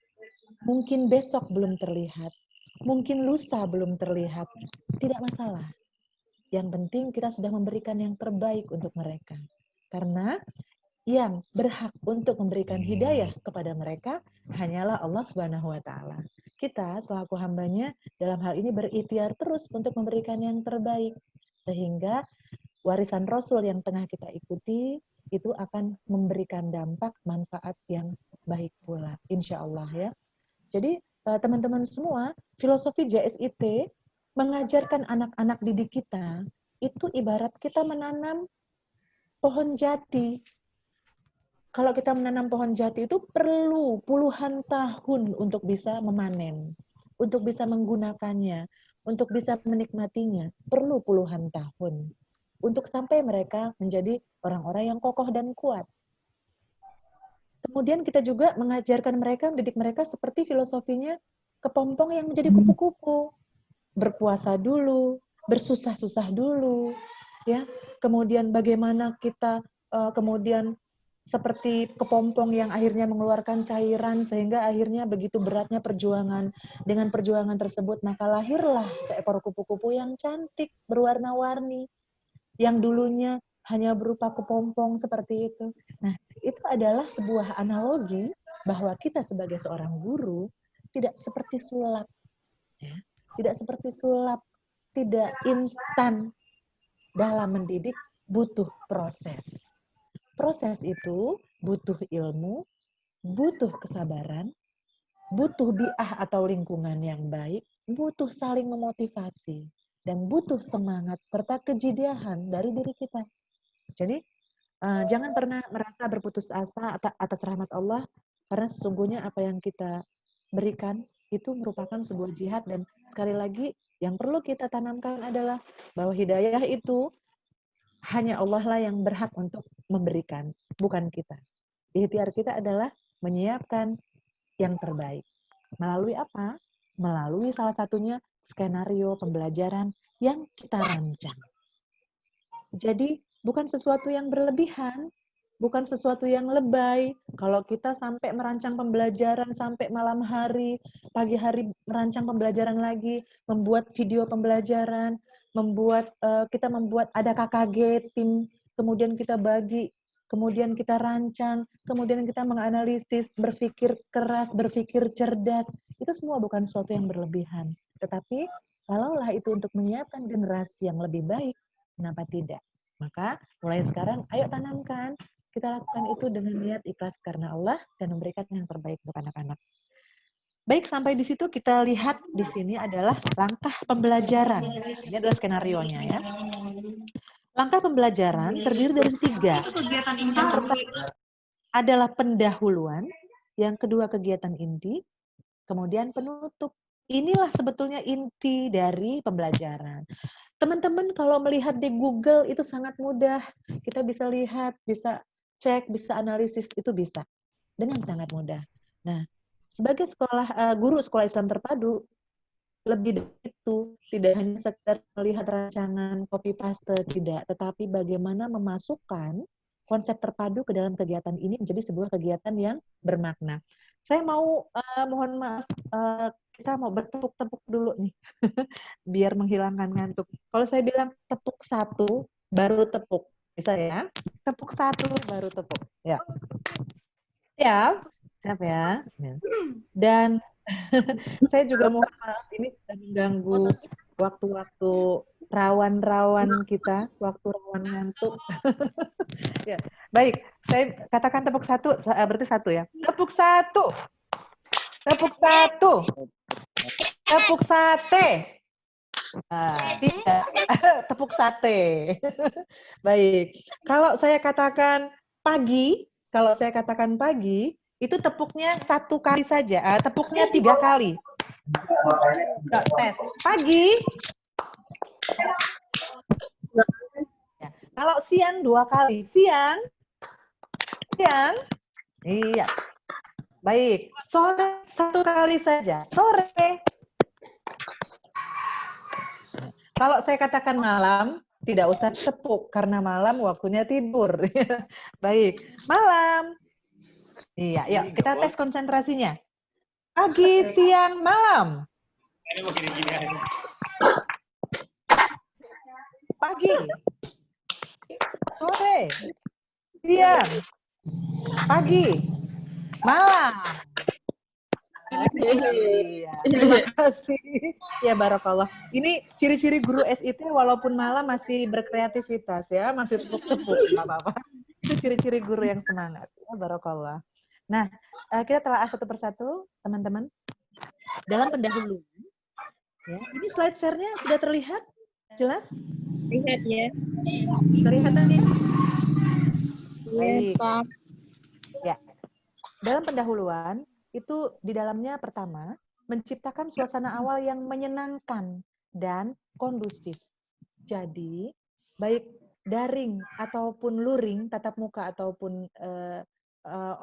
Mungkin besok belum terlihat. Mungkin lusa belum terlihat. Tidak masalah. Yang penting kita sudah memberikan yang terbaik untuk mereka. Karena yang berhak untuk memberikan hidayah kepada mereka hanyalah Allah Subhanahu wa taala. Kita selaku hambanya dalam hal ini berikhtiar terus untuk memberikan yang terbaik. Sehingga warisan Rasul yang tengah kita ikuti itu akan memberikan dampak manfaat yang baik pula, insya Allah ya. Jadi teman-teman semua, filosofi JSIT mengajarkan anak-anak didik kita itu ibarat kita menanam pohon jati. Kalau kita menanam pohon jati itu perlu puluhan tahun untuk bisa memanen, untuk bisa menggunakannya, untuk bisa menikmatinya, perlu puluhan tahun. untuk sampai mereka menjadi orang-orang yang kokoh dan kuat. Kemudian kita juga mengajarkan mereka, mendidik mereka seperti filosofinya kepompong yang menjadi kupu-kupu. Berpuasa dulu, bersusah-susah dulu, ya. Kemudian bagaimana kita kemudian seperti kepompong yang akhirnya mengeluarkan cairan sehingga akhirnya begitu beratnya perjuangan. Dengan perjuangan tersebut maka lahirlah seekor kupu-kupu yang cantik, berwarna-warni, yang dulunya hanya berupa kepompong seperti itu. Nah, itu adalah sebuah analogi bahwa kita sebagai seorang guru tidak seperti sulap, ya. Tidak seperti sulap, tidak instan dalam mendidik, butuh proses. Proses itu butuh ilmu, butuh kesabaran, butuh bi'ah atau lingkungan yang baik, butuh saling memotivasi, dan butuh semangat serta kejidahan dari diri kita. Jadi, jangan pernah merasa berputus asa atas rahmat Allah, karena sesungguhnya apa yang kita berikan itu merupakan sebuah jihad, dan sekali lagi yang perlu kita tanamkan adalah bahwa hidayah itu hanya Allah lah yang berhak untuk memberikan, bukan kita. Ikhtiar kita adalah menyiapkan yang terbaik. Melalui apa? Melalui salah satunya skenario pembelajaran yang kita rancang. Jadi bukan sesuatu yang berlebihan, bukan sesuatu yang lebay. Kalau kita sampai merancang pembelajaran sampai malam hari, pagi hari merancang pembelajaran lagi, membuat video pembelajaran, kita membuat ada KKG tim, kemudian kita bagi, kemudian kita rancang, kemudian kita menganalisis, berpikir keras, berpikir cerdas. Itu semua bukan sesuatu yang berlebihan. Tetapi kalaulah itu untuk menyiapkan generasi yang lebih baik, kenapa tidak? Maka mulai sekarang ayo tanamkan, kita lakukan itu dengan niat ikhlas karena Allah dan memberikan yang terbaik untuk anak-anak. Baik, sampai di situ kita lihat di sini adalah langkah pembelajaran. Ini adalah skenarionya ya. Langkah pembelajaran terdiri dari 3. Yang pertama adalah pendahuluan, yang kedua kegiatan inti, kemudian penutup. Inilah sebetulnya inti dari pembelajaran. Teman-teman kalau melihat di Google itu sangat mudah. Kita bisa lihat, bisa cek, bisa analisis, itu bisa. Dengan sangat mudah. Nah, sebagai guru sekolah Islam terpadu, lebih dari itu, tidak hanya sekedar melihat rancangan copy paste, tidak, tetapi bagaimana memasukkan konsep terpadu ke dalam kegiatan ini menjadi sebuah kegiatan yang bermakna. Saya mau, mohon maaf, kita mau bertepuk-tepuk dulu nih, biar menghilangkan ngantuk. Kalau saya bilang tepuk 1, baru tepuk. Bisa ya? Tepuk 1, baru tepuk. Ya. Siap? Siap ya? Dan saya juga mohon maaf, ini sudah mengganggu waktu-waktu rawan-rawan kita, waktu rawan ngantuk. Ya, baik, saya katakan tepuk 1, berarti 1 ya. Tepuk 1. Tepuk 1. Tepuk sate. Tidak, tepuk sate. Baik, kalau saya katakan pagi, itu tepuknya 1 kali saja, tepuknya 3 kali. Tes. Pagi. Ya. Kalau siang 2 kali. Siang. Iya. Baik. Sore 1 kali saja. Sore. Kalau saya katakan malam, tidak usah tepuk karena malam waktunya tidur. Baik. Malam. Iya, yuk kita tes konsentrasinya. Pagi, siang, malam. Pagi, sore, siang, pagi, malam. Iya, terima kasih. Ya, barakallah. Ini ciri-ciri guru SIT walaupun malam masih berkreativitas ya, masih tepuk-tepuk, nggak apa-apa. Itu ciri-ciri guru yang semangat. Ya, barakallah. Nah, kita telah satu persatu, teman-teman. Dalam pendahuluan, ya, ini slide share-nya sudah terlihat? Jelas? Lihat ya. Terlihat tadi? Baik. Ya. Dalam pendahuluan, itu di dalamnya pertama, menciptakan suasana awal yang menyenangkan dan kondusif. Jadi, baik daring ataupun luring, tatap muka ataupun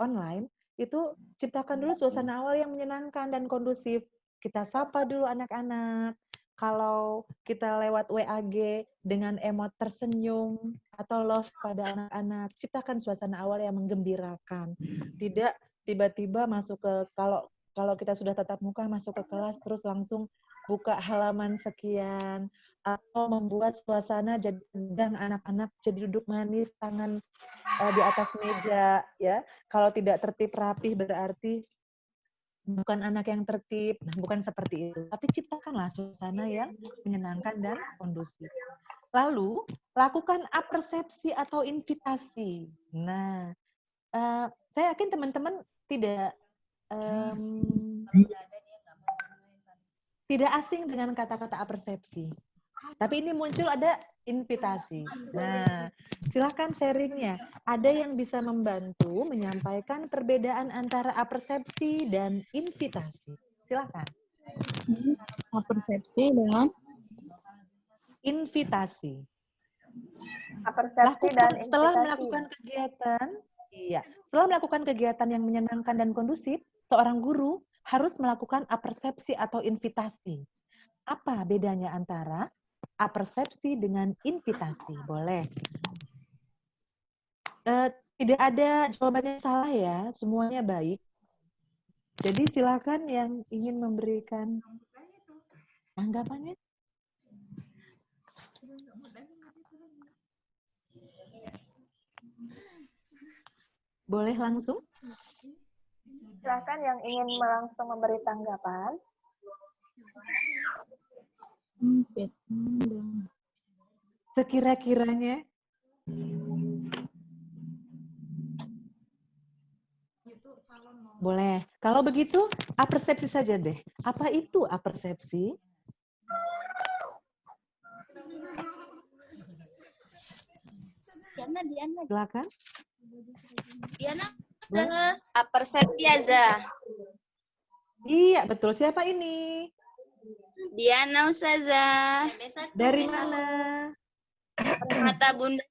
online, itu ciptakan dulu suasana awal yang menyenangkan dan kondusif. Kita sapa dulu anak-anak. Kalau kita lewat WAG dengan emot tersenyum atau love pada anak-anak, ciptakan suasana awal yang menggembirakan. Tidak tiba-tiba masuk ke, kalau kita sudah tatap muka masuk ke kelas terus langsung buka halaman sekian, atau membuat suasana jadi tegang, anak-anak jadi duduk manis, tangan di atas meja, ya. Kalau tidak tertib rapih berarti bukan anak yang tertib. Nah, bukan seperti itu. Tapi ciptakanlah suasana yang menyenangkan dan kondusif. Lalu, lakukan apersepsi atau invitasi. Nah, saya yakin teman-teman tidak asing dengan kata-kata apersepsi. Tapi ini muncul ada invitasi. Nah, silakan sharingnya. Ada yang bisa membantu menyampaikan perbedaan antara apersepsi dan invitasi. Silakan. Apersepsi dengan Invitasi. Apersepsi dan invitasi. Setelah melakukan kegiatan, setelah melakukan kegiatan yang menyenangkan dan kondusif, seorang guru harus melakukan apersepsi atau invitasi. Apa bedanya antara apersepsi dengan invitasi? Boleh. Tidak ada jawabannya salah ya, semuanya baik. Jadi silakan yang ingin memberikan tanggapannya. Boleh langsung? Silakan yang ingin langsung memberi tanggapan. Sekira-kiranya. Boleh. Kalau begitu, apersepsi saja deh. Apa itu apersepsi? Diana. Silakan. Diana, apersepsi aja. Iya, betul. Siapa ini? Diana Ustazah. Dari mana? Mata Bunda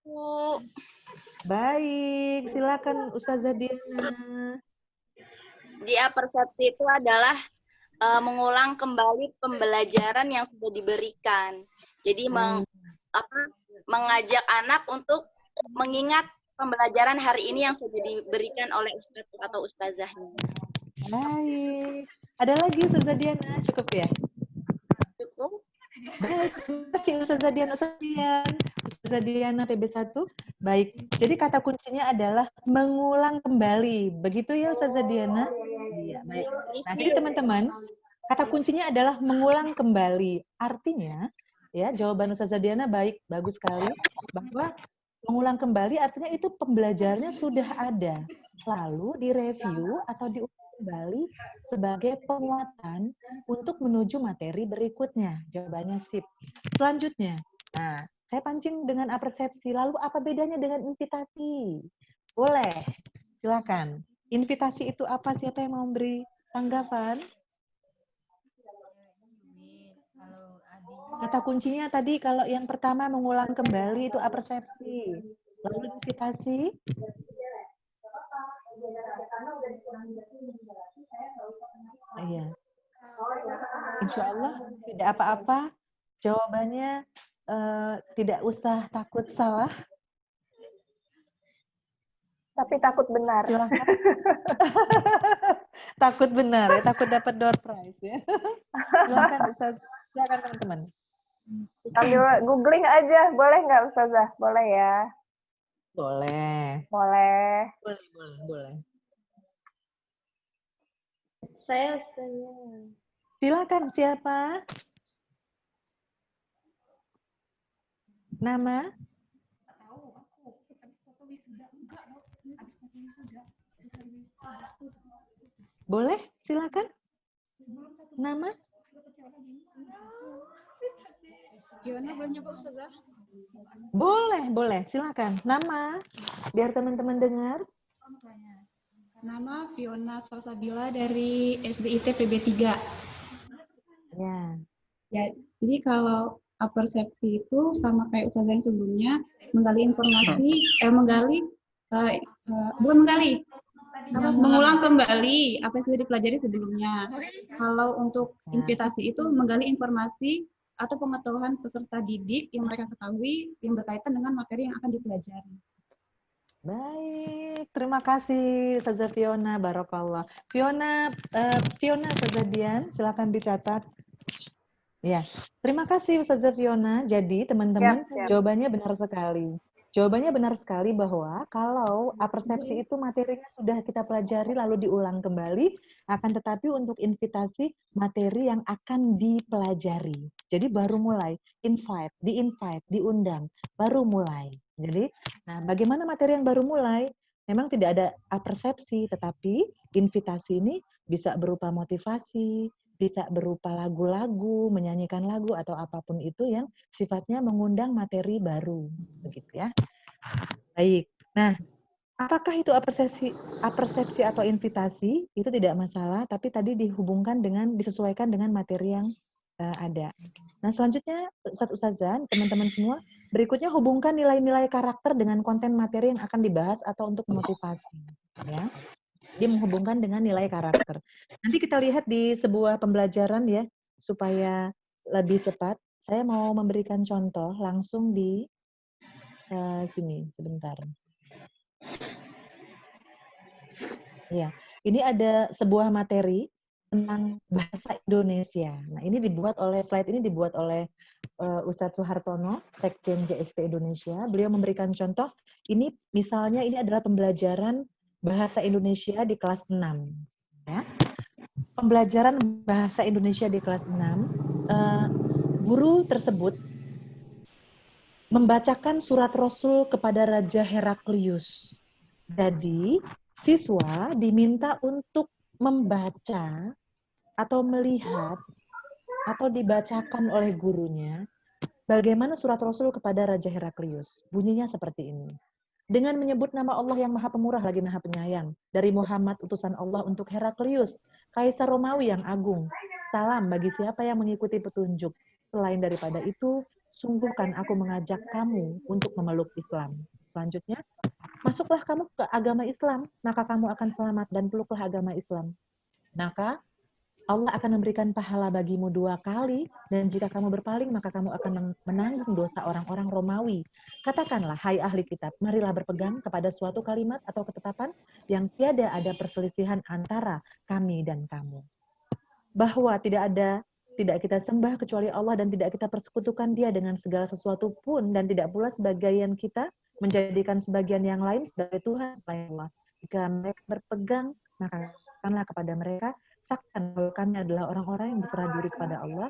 1. Baik, silakan Ustazah Diana. Di apersepsi itu adalah mengulang kembali pembelajaran yang sudah diberikan. Jadi mengajak anak untuk mengingat pembelajaran hari ini yang sudah diberikan oleh Ustadz atau Ustazahnya. Baik. Ada lagi Ustazah Diana? Cukup ya? Cukup. Baik, terima kasih Ustazah Diana. Ustazah Diana PB1. Baik, jadi kata kuncinya adalah mengulang kembali. Begitu ya Ustazah Diana? Iya, baik. Nah, jadi teman-teman, kata kuncinya adalah mengulang kembali. Artinya, ya, jawaban Ustazah Diana baik, bagus sekali. Bahwa mengulang kembali artinya itu pembelajarannya sudah ada. Lalu direview atau diulang kembali sebagai penguatan untuk menuju materi berikutnya. Jawabannya sip. Selanjutnya, nah, saya pancing dengan apersepsi. Lalu apa bedanya dengan invitasi? Boleh, silakan. Invitasi itu apa? Siapa yang mau memberi tanggapan? Kata kuncinya tadi kalau yang pertama mengulang kembali itu apersepsi. Lalu invitasi? Iya. Insya Allah tidak apa-apa. Jawabannya tidak usah takut salah. Tapi takut benar. Silakan. Takut benar ya, takut dapat door prize ya. Silakan Ustaz. Silakan teman-teman. Sambil googling aja, boleh nggak Ustazah? Boleh ya? Boleh. Boleh. Boleh. Saya Ustazah. Silakan siapa? Nama? Boleh, silakan. Nama? Fiona boleh nyoba Ustazah? Boleh, silakan. Nama, biar teman-teman dengar. Nama Fiona Salsabila dari SDIT PB3. Ya. Ya, jadi kalau apersepsi itu sama kayak Ustazah yang sebelumnya, menggali informasi, bukan menggali, mengulang kembali apa yang sudah dipelajari sebelumnya. Kalau untuk invitasi itu menggali informasi atau pengetahuan peserta didik yang mereka ketahui yang berkaitan dengan materi yang akan dipelajari. Baik, terima kasih Ustazah Fiona, Barakallah. Fiona, Ustazah Dian, silakan dicatat. Ya, terima kasih Ustazah Fiona. Jadi teman-teman, jawabannya benar sekali. Jawabannya benar sekali bahwa kalau apersepsi itu materinya sudah kita pelajari lalu diulang kembali, akan tetapi untuk invitasi materi yang akan dipelajari. Jadi baru mulai, di-invite, diundang, baru mulai. Jadi, nah bagaimana materi yang baru mulai? Memang tidak ada apersepsi, tetapi invitasi ini bisa berupa motivasi, bisa berupa lagu-lagu, menyanyikan lagu atau apapun itu yang sifatnya mengundang materi baru, begitu ya. Baik. Nah, apakah itu apersepsi atau invitasi? Itu tidak masalah, tapi tadi disesuaikan dengan materi yang ada. Nah, selanjutnya Ustazah, teman-teman semua, berikutnya hubungkan nilai-nilai karakter dengan konten materi yang akan dibahas atau untuk motivasi, ya. Dia menghubungkan dengan nilai karakter. Nanti kita lihat di sebuah pembelajaran ya, supaya lebih cepat. Saya mau memberikan contoh langsung di sini, sebentar. Ya, ini ada sebuah materi tentang bahasa Indonesia. Nah, slide ini dibuat oleh Ustadz Suhartono, Sekjen JST Indonesia. Beliau memberikan contoh, ini misalnya ini adalah pembelajaran bahasa Indonesia di kelas 6. Ya. Pembelajaran bahasa Indonesia di kelas 6, guru tersebut membacakan surat Rasul kepada Raja Heraklius. Jadi, siswa diminta untuk membaca atau melihat atau dibacakan oleh gurunya bagaimana surat Rasul kepada Raja Heraklius. Bunyinya seperti ini. Dengan menyebut nama Allah yang Maha Pemurah lagi Maha Penyayang, dari Muhammad utusan Allah untuk Heraklius, Kaisar Romawi yang agung. Salam bagi siapa yang mengikuti petunjuk. Selain daripada itu, sungguhkan aku mengajak kamu untuk memeluk Islam. Selanjutnya, masuklah kamu ke agama Islam, maka kamu akan selamat dan peluklah agama Islam. Maka Allah akan memberikan pahala bagimu 2 kali, dan jika kamu berpaling, maka kamu akan menanggung dosa orang-orang Romawi. Katakanlah, hai ahli kitab, marilah berpegang kepada suatu kalimat atau ketetapan yang tiada ada perselisihan antara kami dan kamu. Bahwa tidak kita sembah kecuali Allah dan tidak kita persekutukan Dia dengan segala sesuatu pun, dan tidak pula sebagian kita menjadikan sebagian yang lain sebagai Tuhan selain Allah. Jika mereka berpegang, maka katakanlah kepada mereka, saksikan bahwa kami adalah orang-orang yang berserah diri kepada Allah.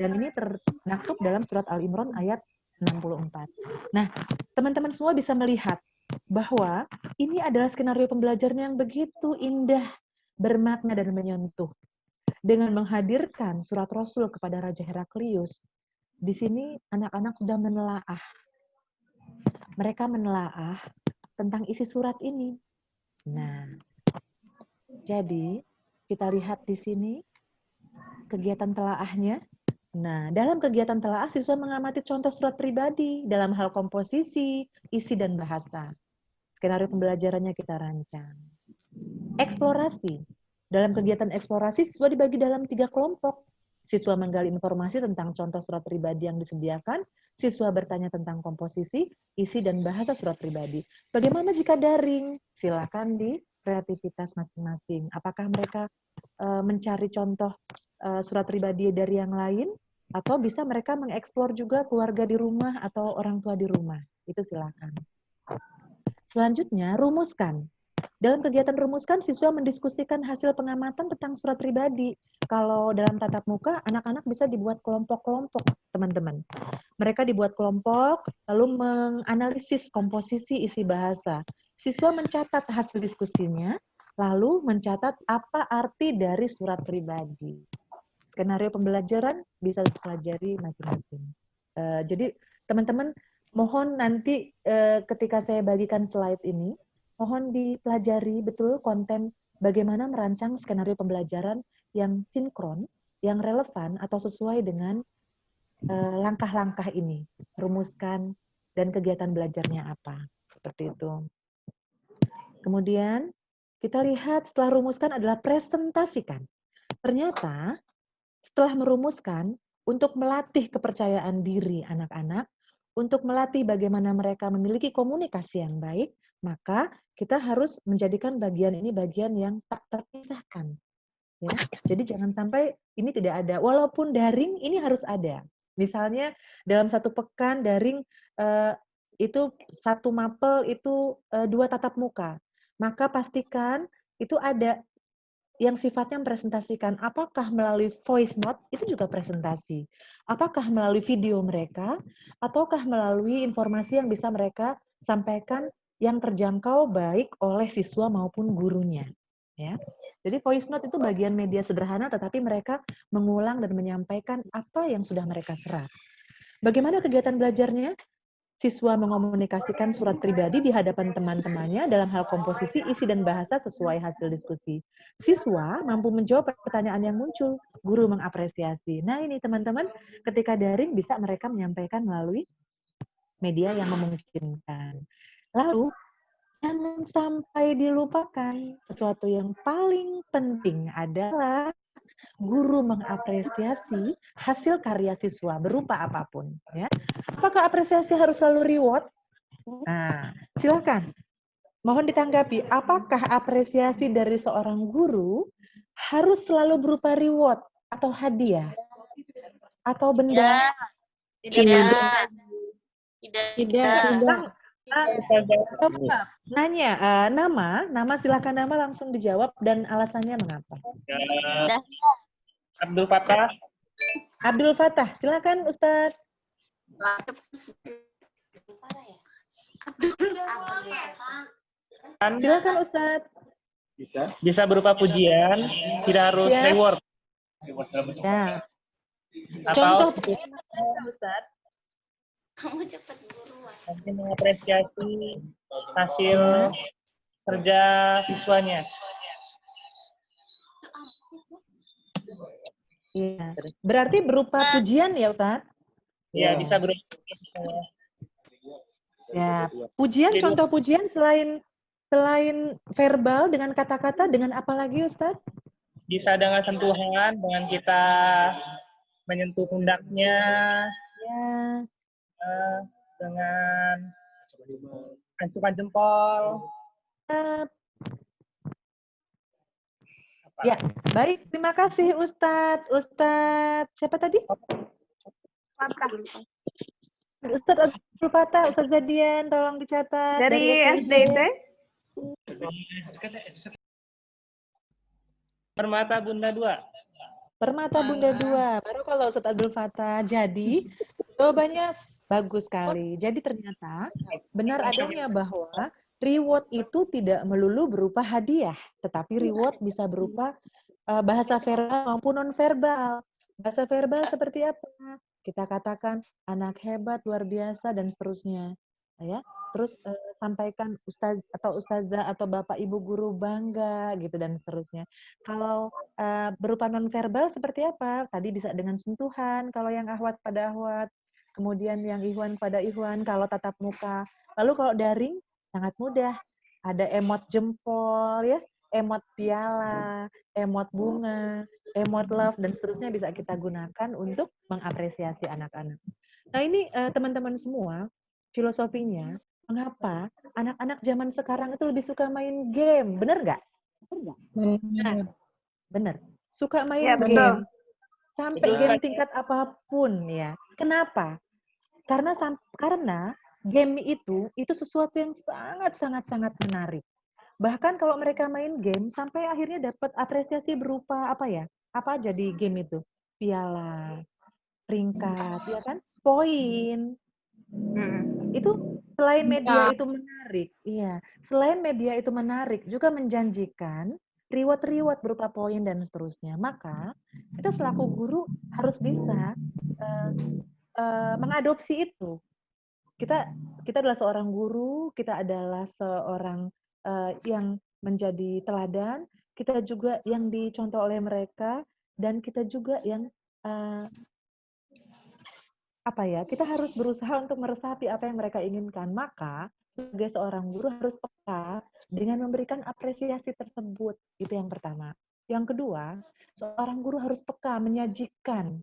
Dan ini termaktub dalam surat Al-Imran ayat 64. Nah, teman-teman semua bisa melihat bahwa ini adalah skenario pembelajaran yang begitu indah, bermakna dan menyentuh. Dengan menghadirkan surat Rasul kepada Raja Heraklius, di sini anak-anak sudah menelaah. Mereka menelaah tentang isi surat ini. Nah, jadi kita lihat di sini kegiatan telaahnya. Nah, dalam kegiatan telaah, siswa mengamati contoh surat pribadi dalam hal komposisi, isi, dan bahasa. Skenario pembelajarannya kita rancang. Eksplorasi. Dalam kegiatan eksplorasi, siswa dibagi dalam 3 kelompok. Siswa menggali informasi tentang contoh surat pribadi yang disediakan, siswa bertanya tentang komposisi, isi, dan bahasa surat pribadi. Bagaimana jika daring? Silakan di kreativitas masing-masing. Apakah mereka mencari contoh surat pribadi dari yang lain, atau bisa mereka mengeksplor juga keluarga di rumah atau orang tua di rumah. Itu silakan. Selanjutnya, rumuskan. Dalam kegiatan rumuskan, siswa mendiskusikan hasil pengamatan tentang surat pribadi. Kalau dalam tatap muka, anak-anak bisa dibuat kelompok-kelompok, teman-teman. Mereka dibuat kelompok, lalu menganalisis komposisi isi bahasa. Siswa mencatat hasil diskusinya, lalu mencatat apa arti dari surat pribadi. Skenario pembelajaran bisa dipelajari masing-masing. Jadi teman-teman mohon nanti ketika saya bagikan slide ini, mohon dipelajari betul konten bagaimana merancang skenario pembelajaran yang sinkron, yang relevan atau sesuai dengan langkah-langkah ini, rumuskan dan kegiatan belajarnya apa, seperti itu. Kemudian kita lihat setelah rumuskan adalah presentasikan. Ternyata setelah merumuskan, untuk melatih kepercayaan diri anak-anak, untuk melatih bagaimana mereka memiliki komunikasi yang baik, maka kita harus menjadikan bagian ini bagian yang tak terpisahkan. Ya. Jadi jangan sampai ini tidak ada. Walaupun daring, ini harus ada. Misalnya dalam satu pekan daring itu satu mapel itu 2 tatap muka. Maka pastikan itu ada yang sifatnya mempresentasikan, apakah melalui voice note, itu juga presentasi. Apakah melalui video mereka, ataukah melalui informasi yang bisa mereka sampaikan yang terjangkau baik oleh siswa maupun gurunya. Ya. Jadi voice note itu bagian media sederhana, tetapi mereka mengulang dan menyampaikan apa yang sudah mereka serap. Bagaimana kegiatan belajarnya? Siswa mengomunikasikan surat pribadi di hadapan teman-temannya dalam hal komposisi, isi, dan bahasa sesuai hasil diskusi. Siswa mampu menjawab pertanyaan yang muncul, guru mengapresiasi. Nah ini teman-teman, ketika daring bisa mereka menyampaikan melalui media yang memungkinkan. Lalu, jangan sampai dilupakan, sesuatu yang paling penting adalah guru mengapresiasi hasil karya siswa berupa apapun. Ya. Apakah apresiasi harus selalu reward? Nah, silakan. Mohon ditanggapi, apakah apresiasi dari seorang guru harus selalu berupa reward atau hadiah? Atau benda? Tidak. Nanya, nama silakan nama langsung dijawab dan alasannya mengapa. Abdul Fattah. Abdul Fattah, silakan Ustadz. Silakan Ustadz. Bisa berupa pujian, tidak harus Ya. reward. Ya. Atau Contoh Ustadz. Kamu cepat buruan. mengapresiasi hasil kerja siswanya. Iya. Berarti berupa pujian ya Ustadz? Ya, bisa berupa. Ya. Pujian, contoh pujian selain verbal dengan kata-kata, dengan apa lagi Ustadz? Bisa dengan sentuhan, dengan kita menyentuh pundaknya, Ya. dengan ancukan jempol. Ya, baik. Terima kasih Ustadz. Ustadz, siapa tadi? Ustadz Abdul Fattah, Ustadz Zadian, tolong dicatat. Dari SDIT. Permata Bunda 2. Permata Bunda 2. Baru kalau Ustadz Abdul Fattah. Jadi, jawabannya bagus sekali. Jadi ternyata benar adanya bahwa reward itu tidak melulu berupa hadiah, tetapi reward bisa berupa bahasa verbal maupun non-verbal. Bahasa verbal seperti apa? Kita katakan anak hebat, luar biasa, dan seterusnya. Ya, terus sampaikan ustaz atau ustazah atau bapak ibu guru bangga gitu dan seterusnya. Kalau berupa non-verbal seperti apa? Tadi bisa dengan sentuhan, kalau yang ahwat pada ahwat, kemudian yang ihwan pada ihwan, kalau tatap muka. Lalu kalau daring sangat mudah, ada emot jempol ya, emot piala, emot bunga, emot love, dan seterusnya bisa kita gunakan untuk mengapresiasi anak-anak. Nah ini teman-teman semua, filosofinya, mengapa anak-anak zaman sekarang itu lebih suka main game, bener nggak? Nah, bener, suka main game, sampai game tingkat apapun ya. Kenapa? Karena game itu sesuatu yang sangat menarik. Bahkan kalau mereka main game, sampai akhirnya dapat apresiasi berupa apa ya? Apa aja di game itu? Piala, peringkat, ya kan? Poin. Itu selain media itu menarik, iya. Selain media itu menarik, juga menjanjikan reward berupa poin dan seterusnya. Maka kita selaku guru harus bisa mengadopsi itu. Kita adalah seorang guru, kita adalah seorang yang menjadi teladan, kita juga yang dicontoh oleh mereka, dan kita juga yang kita harus berusaha untuk meresapi apa yang mereka inginkan. Maka sebagai seorang guru harus peka dengan memberikan apresiasi tersebut. Itu yang pertama. Yang kedua, seorang guru harus peka menyajikan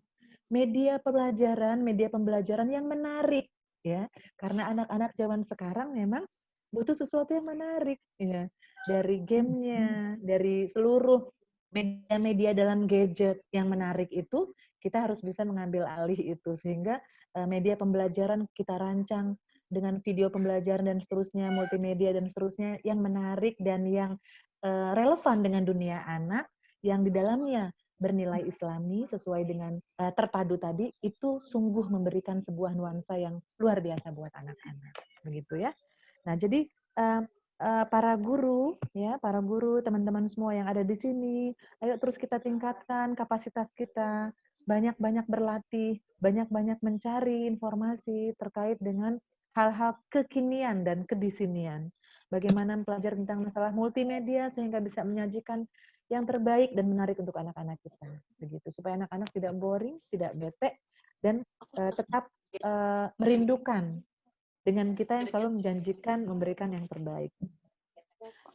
media pembelajaran yang menarik, ya. Karena anak-anak zaman sekarang memang butuh sesuatu yang menarik, ya. Dari gamenya, dari seluruh media-media dalam gadget yang menarik itu, kita harus bisa mengambil alih itu, sehingga media pembelajaran kita rancang dengan video pembelajaran dan seterusnya, multimedia dan seterusnya, yang menarik dan yang relevan dengan dunia anak, yang di dalamnya bernilai Islami sesuai dengan terpadu tadi, itu sungguh memberikan sebuah nuansa yang luar biasa buat anak-anak, begitu ya. Nah, jadi para guru, teman-teman semua yang ada di sini, ayo terus kita tingkatkan kapasitas kita, banyak-banyak berlatih, banyak-banyak mencari informasi terkait dengan hal-hal kekinian dan kedisinian. Bagaimana mempelajari tentang masalah multimedia sehingga bisa menyajikan yang terbaik dan menarik untuk anak-anak kita, begitu, supaya anak-anak tidak boring, tidak bete, dan tetap merindukan dengan kita yang selalu menjanjikan memberikan yang terbaik.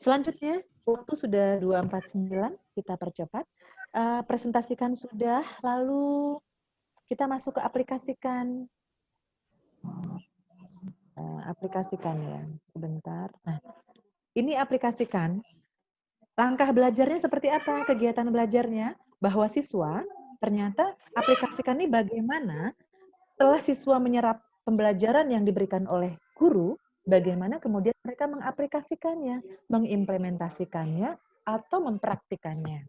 Selanjutnya, waktu sudah 2:49, kita percepat. Presentasikan sudah, lalu kita masuk ke aplikasikan. Aplikasikan ya, sebentar. Nah, ini aplikasikan. Langkah belajarnya seperti apa? Kegiatan belajarnya, bahwa siswa ternyata aplikasikan ini bagaimana setelah siswa menyerap pembelajaran yang diberikan oleh guru, bagaimana kemudian mereka mengaplikasikannya, mengimplementasikannya, atau mempraktikannya.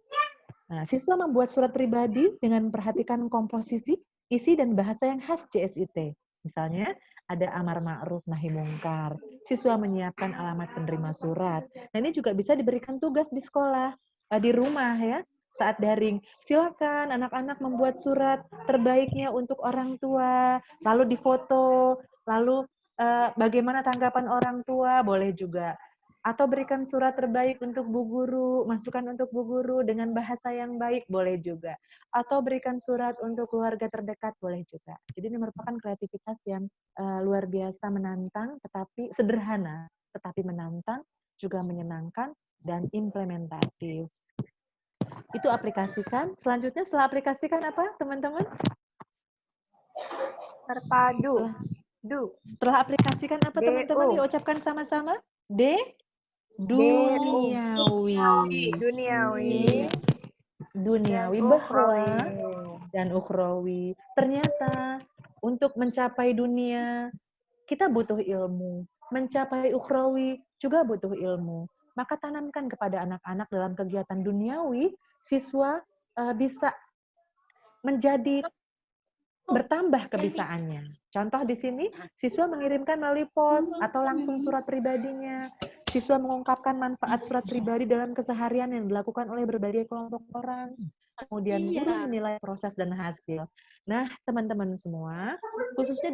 Nah, siswa membuat surat pribadi dengan memperhatikan komposisi, isi, dan bahasa yang khas JSIT. Misalnya, ada amar ma'ruf nahi mungkar. Siswa menyiapkan alamat penerima surat. Nah, ini juga bisa diberikan tugas di sekolah, di rumah ya, saat daring. Silakan anak-anak membuat surat terbaiknya untuk orang tua, lalu difoto, lalu bagaimana tanggapan orang tua, boleh juga. Atau berikan surat terbaik untuk Bu Guru, masukan untuk Bu Guru dengan bahasa yang baik, boleh juga. Atau berikan surat untuk keluarga terdekat, boleh juga. Jadi ini merupakan kreativitas yang luar biasa menantang, tetapi sederhana, tetapi menantang, juga menyenangkan, dan implementatif. Itu aplikasikan. Selanjutnya setelah aplikasikan apa, teman-teman? Terpadu. Setelah aplikasikan apa, teman-teman? Diucapkan sama-sama. Duniawi. Duniawi bahwa dan ukhrawi. Ternyata untuk mencapai dunia kita butuh ilmu. Mencapai ukhrawi juga butuh ilmu. Maka tanamkan kepada anak-anak dalam kegiatan duniawi, siswa bisa menjadi bertambah kebisaannya. Contoh di sini, siswa mengirimkan melalui pos atau langsung surat pribadinya. Siswa mengungkapkan manfaat surat pribadi dalam keseharian yang dilakukan oleh berbagai kelompok orang. Kemudian guru menilai proses dan hasil. Nah, teman-teman semua, khususnya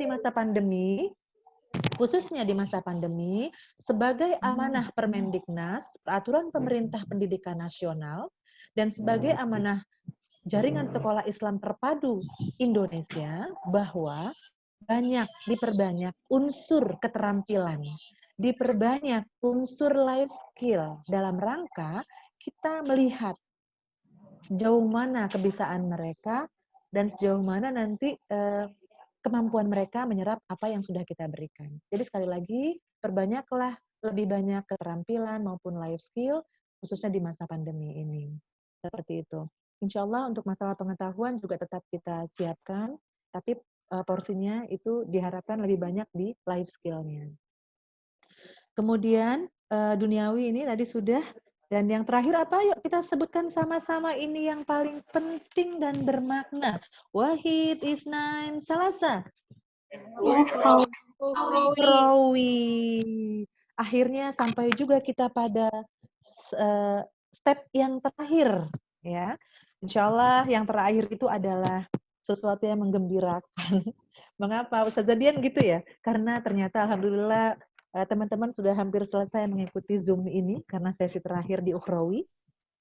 di masa pandemi, sebagai amanah Permendiknas, Peraturan Pemerintah Pendidikan Nasional, dan sebagai amanah Jaringan Sekolah Islam Terpadu Indonesia, bahwa diperbanyak unsur keterampilan, diperbanyak unsur life skill dalam rangka kita melihat sejauh mana kebisaan mereka dan sejauh mana nanti kemampuan mereka menyerap apa yang sudah kita berikan. Jadi sekali lagi, perbanyaklah lebih banyak keterampilan maupun life skill, khususnya di masa pandemi ini. Seperti itu. Insya Allah untuk masalah pengetahuan juga tetap kita siapkan, tapi porsinya itu diharapkan lebih banyak di life skill-nya. Kemudian duniawi ini tadi sudah, dan yang terakhir apa? Yuk kita sebutkan sama-sama ini yang paling penting dan bermakna. Wahid, Isnain, Salasa. Ukhrawi. Akhirnya sampai juga kita pada step yang terakhir, ya. Insya Allah yang terakhir itu adalah sesuatu yang menggembirakan. Mengapa? Ustazah Dian gitu ya? Karena ternyata alhamdulillah teman-teman sudah hampir selesai mengikuti Zoom ini karena sesi terakhir di ukhrawi.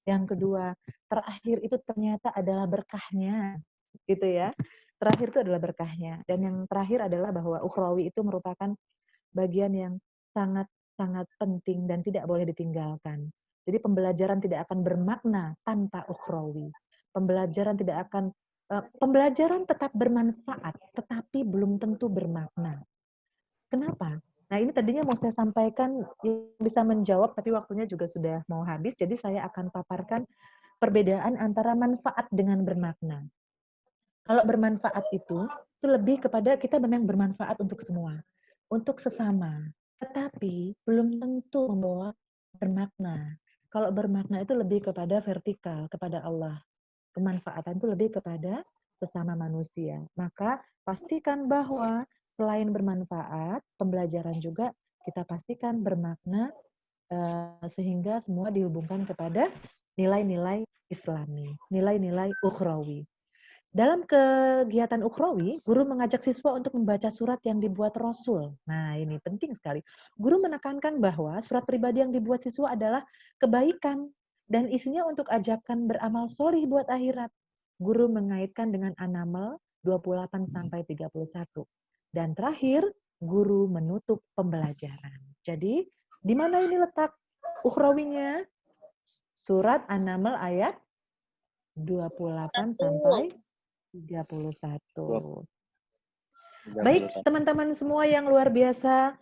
Yang kedua, terakhir itu ternyata adalah berkahnya, gitu ya. terakhir itu adalah berkahnya. Dan yang terakhir adalah bahwa ukhrawi itu merupakan bagian yang sangat-sangat penting dan tidak boleh ditinggalkan. Jadi pembelajaran tidak akan bermakna tanpa ukhrawi. Pembelajaran tetap bermanfaat, tetapi belum tentu bermakna. Kenapa? Nah, ini tadinya mau saya sampaikan yang bisa menjawab, tapi waktunya juga sudah mau habis, jadi saya akan paparkan perbedaan antara manfaat dengan bermakna. Kalau bermanfaat itu lebih kepada kita memang bermanfaat untuk semua, untuk sesama, tetapi belum tentu membawa bermakna. Kalau bermakna itu lebih kepada vertikal, kepada Allah. Kemanfaatan itu lebih kepada sesama manusia. Maka pastikan bahwa selain bermanfaat, pembelajaran juga kita pastikan bermakna sehingga semua dihubungkan kepada nilai-nilai Islami, nilai-nilai ukhrawi. Dalam kegiatan ukhrawi, guru mengajak siswa untuk membaca surat yang dibuat Rasul. Nah, ini penting sekali. Guru menekankan bahwa surat pribadi yang dibuat siswa adalah kebaikan dan isinya untuk ajakan beramal solih buat akhirat. Guru mengaitkan dengan An-Naml 28-31. Dan terakhir, guru menutup pembelajaran. Jadi, di mana ini letak ukhrawinya? Surat An-Naml ayat 28-31. Baik, teman-teman semua yang luar biasa,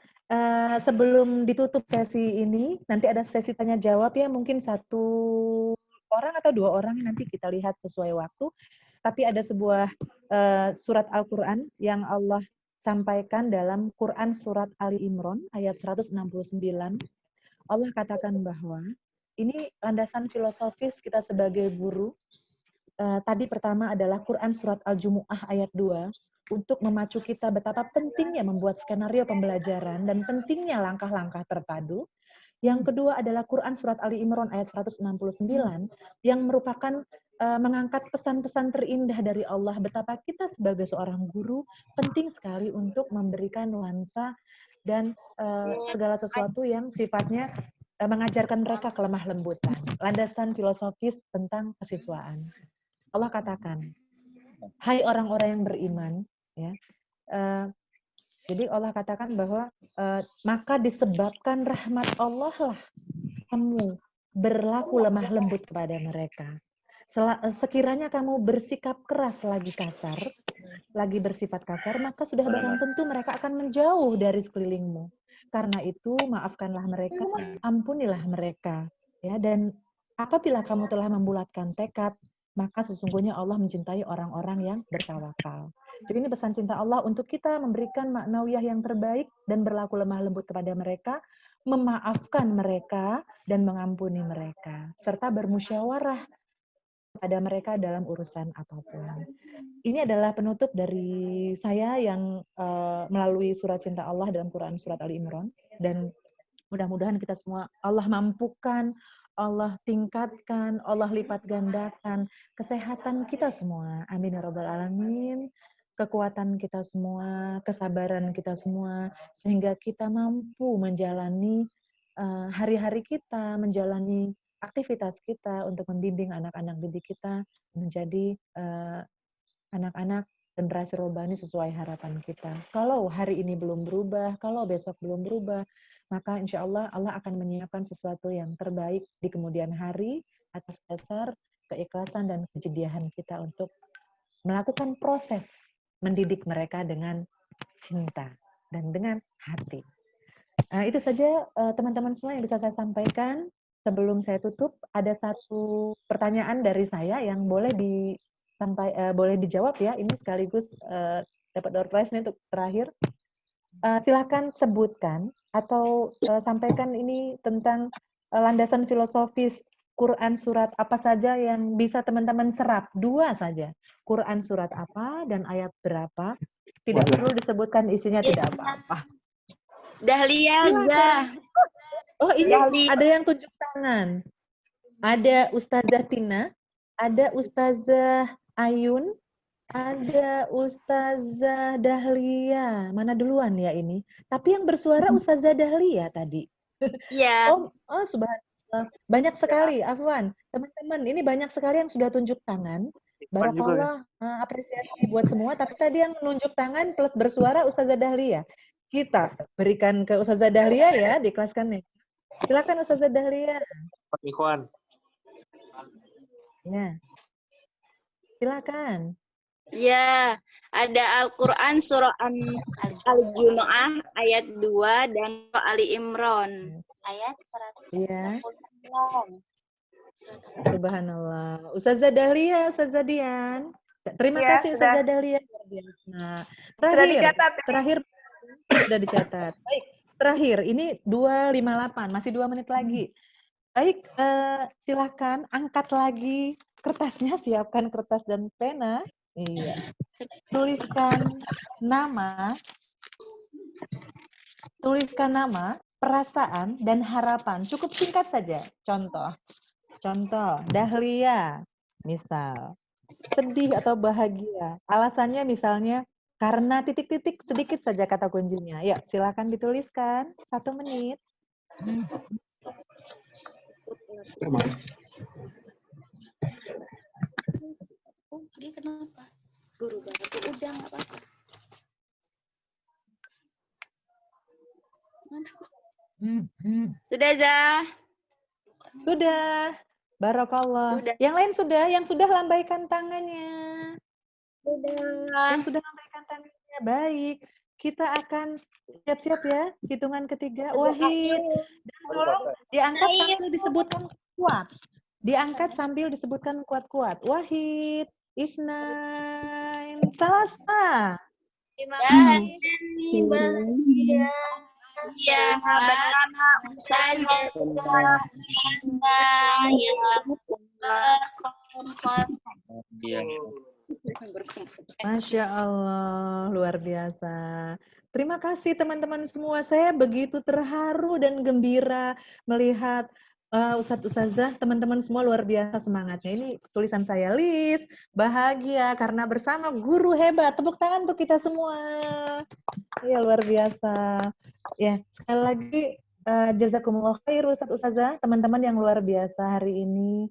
sebelum ditutup sesi ini, nanti ada sesi tanya jawab ya, mungkin 1 orang atau 2 orang, nanti kita lihat sesuai waktu. Tapi ada sebuah surat Al-Quran yang Allah sampaikan dalam Quran surat Ali Imran ayat 169. Allah katakan bahwa ini landasan filosofis kita sebagai guru. Tadi pertama adalah Quran surat Al-Jumu'ah ayat 2 untuk memacu kita betapa pentingnya membuat skenario pembelajaran dan pentingnya langkah-langkah terpadu. Yang kedua adalah Quran surat Ali Imran ayat 169 yang merupakan mengangkat pesan-pesan terindah dari Allah, betapa kita sebagai seorang guru penting sekali untuk memberikan nuansa dan segala sesuatu yang sifatnya mengajarkan mereka kelemah lembutan. Landasan filosofis tentang kesiswaan. Allah katakan, hai orang-orang yang beriman, ya. Jadi Allah katakan bahwa maka disebabkan rahmat Allah lah kamu berlaku lemah lembut kepada mereka. Sekiranya kamu bersikap keras lagi kasar, lagi bersifat kasar, maka sudah barang tentu mereka akan menjauh dari sekelilingmu. Karena itu maafkanlah mereka, ampunilah mereka, ya. Dan apabila kamu telah membulatkan tekad, maka sesungguhnya Allah mencintai orang-orang yang bertawakal. Jadi ini pesan cinta Allah untuk kita memberikan maknawiyah yang terbaik dan berlaku lemah lembut kepada mereka, memaafkan mereka dan mengampuni mereka, serta bermusyawarah pada mereka dalam urusan apapun. Ini adalah penutup dari saya yang melalui surat cinta Allah dalam Quran surat Ali Imran, dan mudah-mudahan kita semua Allah mampukan, Allah tingkatkan, Allah lipat gandakan kesehatan kita semua. Amin ya rabbal alamin. Kekuatan kita semua, kesabaran kita semua, sehingga kita mampu menjalani hari-hari kita, menjalani aktivitas kita untuk membimbing anak-anak didik kita menjadi anak-anak generasi robbani sesuai harapan kita. Kalau hari ini belum berubah, kalau besok belum berubah, maka insya Allah Allah akan menyiapkan sesuatu yang terbaik di kemudian hari atas dasar keikhlasan dan kejedihan kita untuk melakukan proses mendidik mereka dengan cinta dan dengan hati. Itu saja teman-teman semua yang bisa saya sampaikan. Sebelum saya tutup, ada satu pertanyaan dari saya yang boleh boleh dijawab ya. Ini sekaligus dapat door prize nih untuk terakhir. Silakan sebutkan atau sampaikan ini tentang landasan filosofis Quran surat apa saja yang bisa teman-teman serap. 2 saja. Quran surat apa dan ayat berapa. Tidak perlu disebutkan isinya, tidak apa-apa. Dahlia, dah. Oh, ini ada yang tunjuk tangan. Ada Ustazah Tina, ada Ustazah Ayun, ada Ustazah Dahlia. Mana duluan ya ini? Tapi yang bersuara Ustazah Dahlia tadi. Iya. Oh, subhanallah. Banyak sekali, Afwan. Teman-teman, ini banyak sekali yang sudah tunjuk tangan. Barakallah, apresiasi buat semua. Tapi tadi yang menunjuk tangan plus bersuara Ustazah Dahlia. Kita berikan ke Ustazah Dahlia ya, diikhlaskan nih. Silakan Ustazah Dahlia. Pak Ikhwan. Ya. Silakan. Ya, ada Al-Quran surah Al-Jumu'ah ayat 2 dan Ali Imran. Ayat Iya. 109. Subhanallah. Ustazah Dahlia, Ustazah Dian. Terima Ya, kasih sudah. Ustazah Dahlia. Luar biasa. Sudah dicatat. Terakhir sudah dicatat. Baik, terakhir ini 2:58, masih 2 menit lagi. Baik, silakan angkat lagi kertasnya, siapkan kertas dan pena. Iya. Tuliskan nama, perasaan, dan harapan. Cukup singkat saja. Contoh, Dahlia, misal, sedih atau bahagia. Alasannya misalnya, karena titik-titik sedikit saja kata kuncinya. Ya, silakan dituliskan. 1 menit. Oh, dia kenapa? Guru baru udah nggak apa-apa. Mana kok? Sudah, Zah? Sudah. Barakallah. Sudah. Yang lain sudah? Yang sudah lambaikan tangannya. Sudah. Yang sudah lambaikan tangannya. Baik. Kita akan siap-siap ya. Hitungan ketiga. Wahid. Dan tolong diangkat sambil disebutkan kuat. Diangkat sambil disebutkan kuat-kuat. Wahid. Isnain. Salasa. Terima kasih bahagia. Ya, bersama saja. Iya. Masya Allah, luar biasa. Terima kasih teman-teman semua. Saya begitu terharu dan gembira melihat Ustadz Ustazah, teman-teman semua luar biasa semangatnya. Ini tulisan saya, Lis, bahagia karena bersama guru hebat. Tepuk tangan untuk kita semua. Iya, luar biasa. Ya, sekali lagi jazakumullah khair Ustadz Ustazah, teman-teman yang luar biasa hari ini.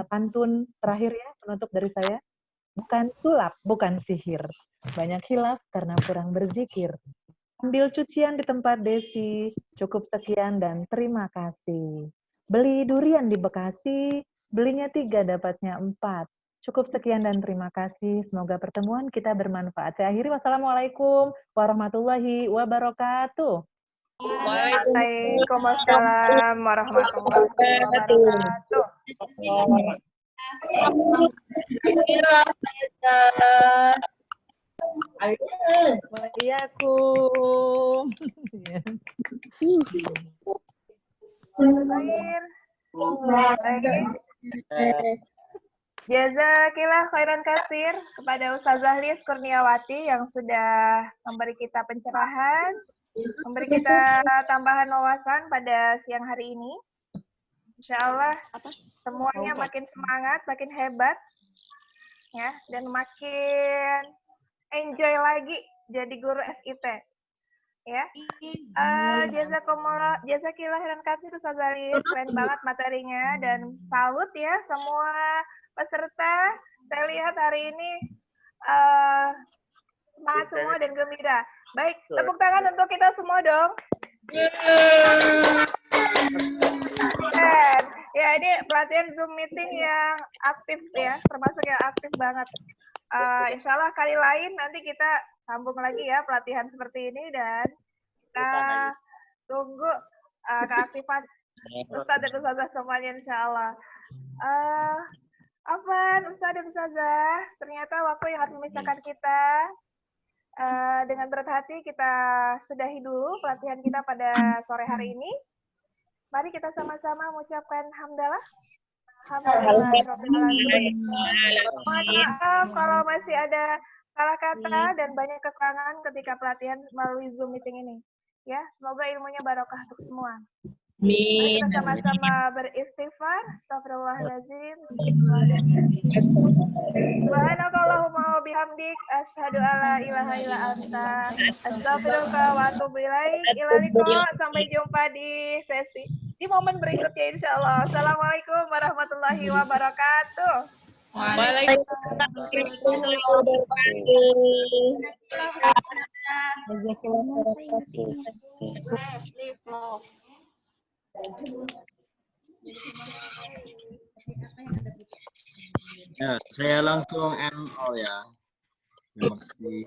Pantun terakhir ya, penutup dari saya. Bukan sulap, bukan sihir. Banyak hilaf karena kurang berzikir. Ambil cucian di tempat Desi, cukup sekian dan terima kasih. Beli durian di Bekasi, belinya 3, dapatnya 4. Cukup sekian dan terima kasih. Semoga pertemuan kita bermanfaat. Saya akhiri, wassalamualaikum warahmatullahi wabarakatuh. Waalaikumsalam warahmatullahi wabarakatuh. Waalaikumsalam. Jazakillah khairan katsir kepada Ustazah Lis Kurniawati yang sudah memberi kita pencerahan, memberi kita tambahan wawasan pada siang hari ini. Insya Allah semuanya makin semangat, makin hebat, ya, dan makin enjoy lagi jadi guru SIT. Ya, jazakillah khairan katsir Ustazah Lis, keren banget materinya dan salut ya semua peserta. Saya lihat hari ini semangat semua dan gembira. Baik, tepuk tangan untuk kita semua dong. Ya, ini pelatihan Zoom meeting yang aktif ya, termasuk yang aktif banget. Insya Allah kali lain nanti kita sambung lagi ya pelatihan seperti ini dan kita tunggu keaktifan Ustaz dan Ustazah semuanya insya Allah. Afwan, Ustaz dan Ustazah, ternyata waktu yang harus memisahkan kita. Dengan berat hati kita sudahi dulu pelatihan kita pada sore hari ini. Mari kita sama-sama mengucapkan hamdalah. Alhamdulillahirrahmanirrahim. Mohon maaf kalau masih ada salah kata dan banyak kekurangan ketika pelatihan melalui Zoom meeting ini. Ya, semoga ilmunya barokah untuk semua. Mari kita sama-sama beristighfar. Astagfirullahaladzim. Subhanakallahumma wa bihamdik asyhadu alla ilaha illa anta astaghfiruka wa atubu ilaik. Ila liqa, sampai jumpa di momen berikutnya insyaallah. Assalamualaikum warahmatullahi wabarakatuh. Waalaikumsalam warahmatullahi Ya, saya langsung NO ya. Terima kasih.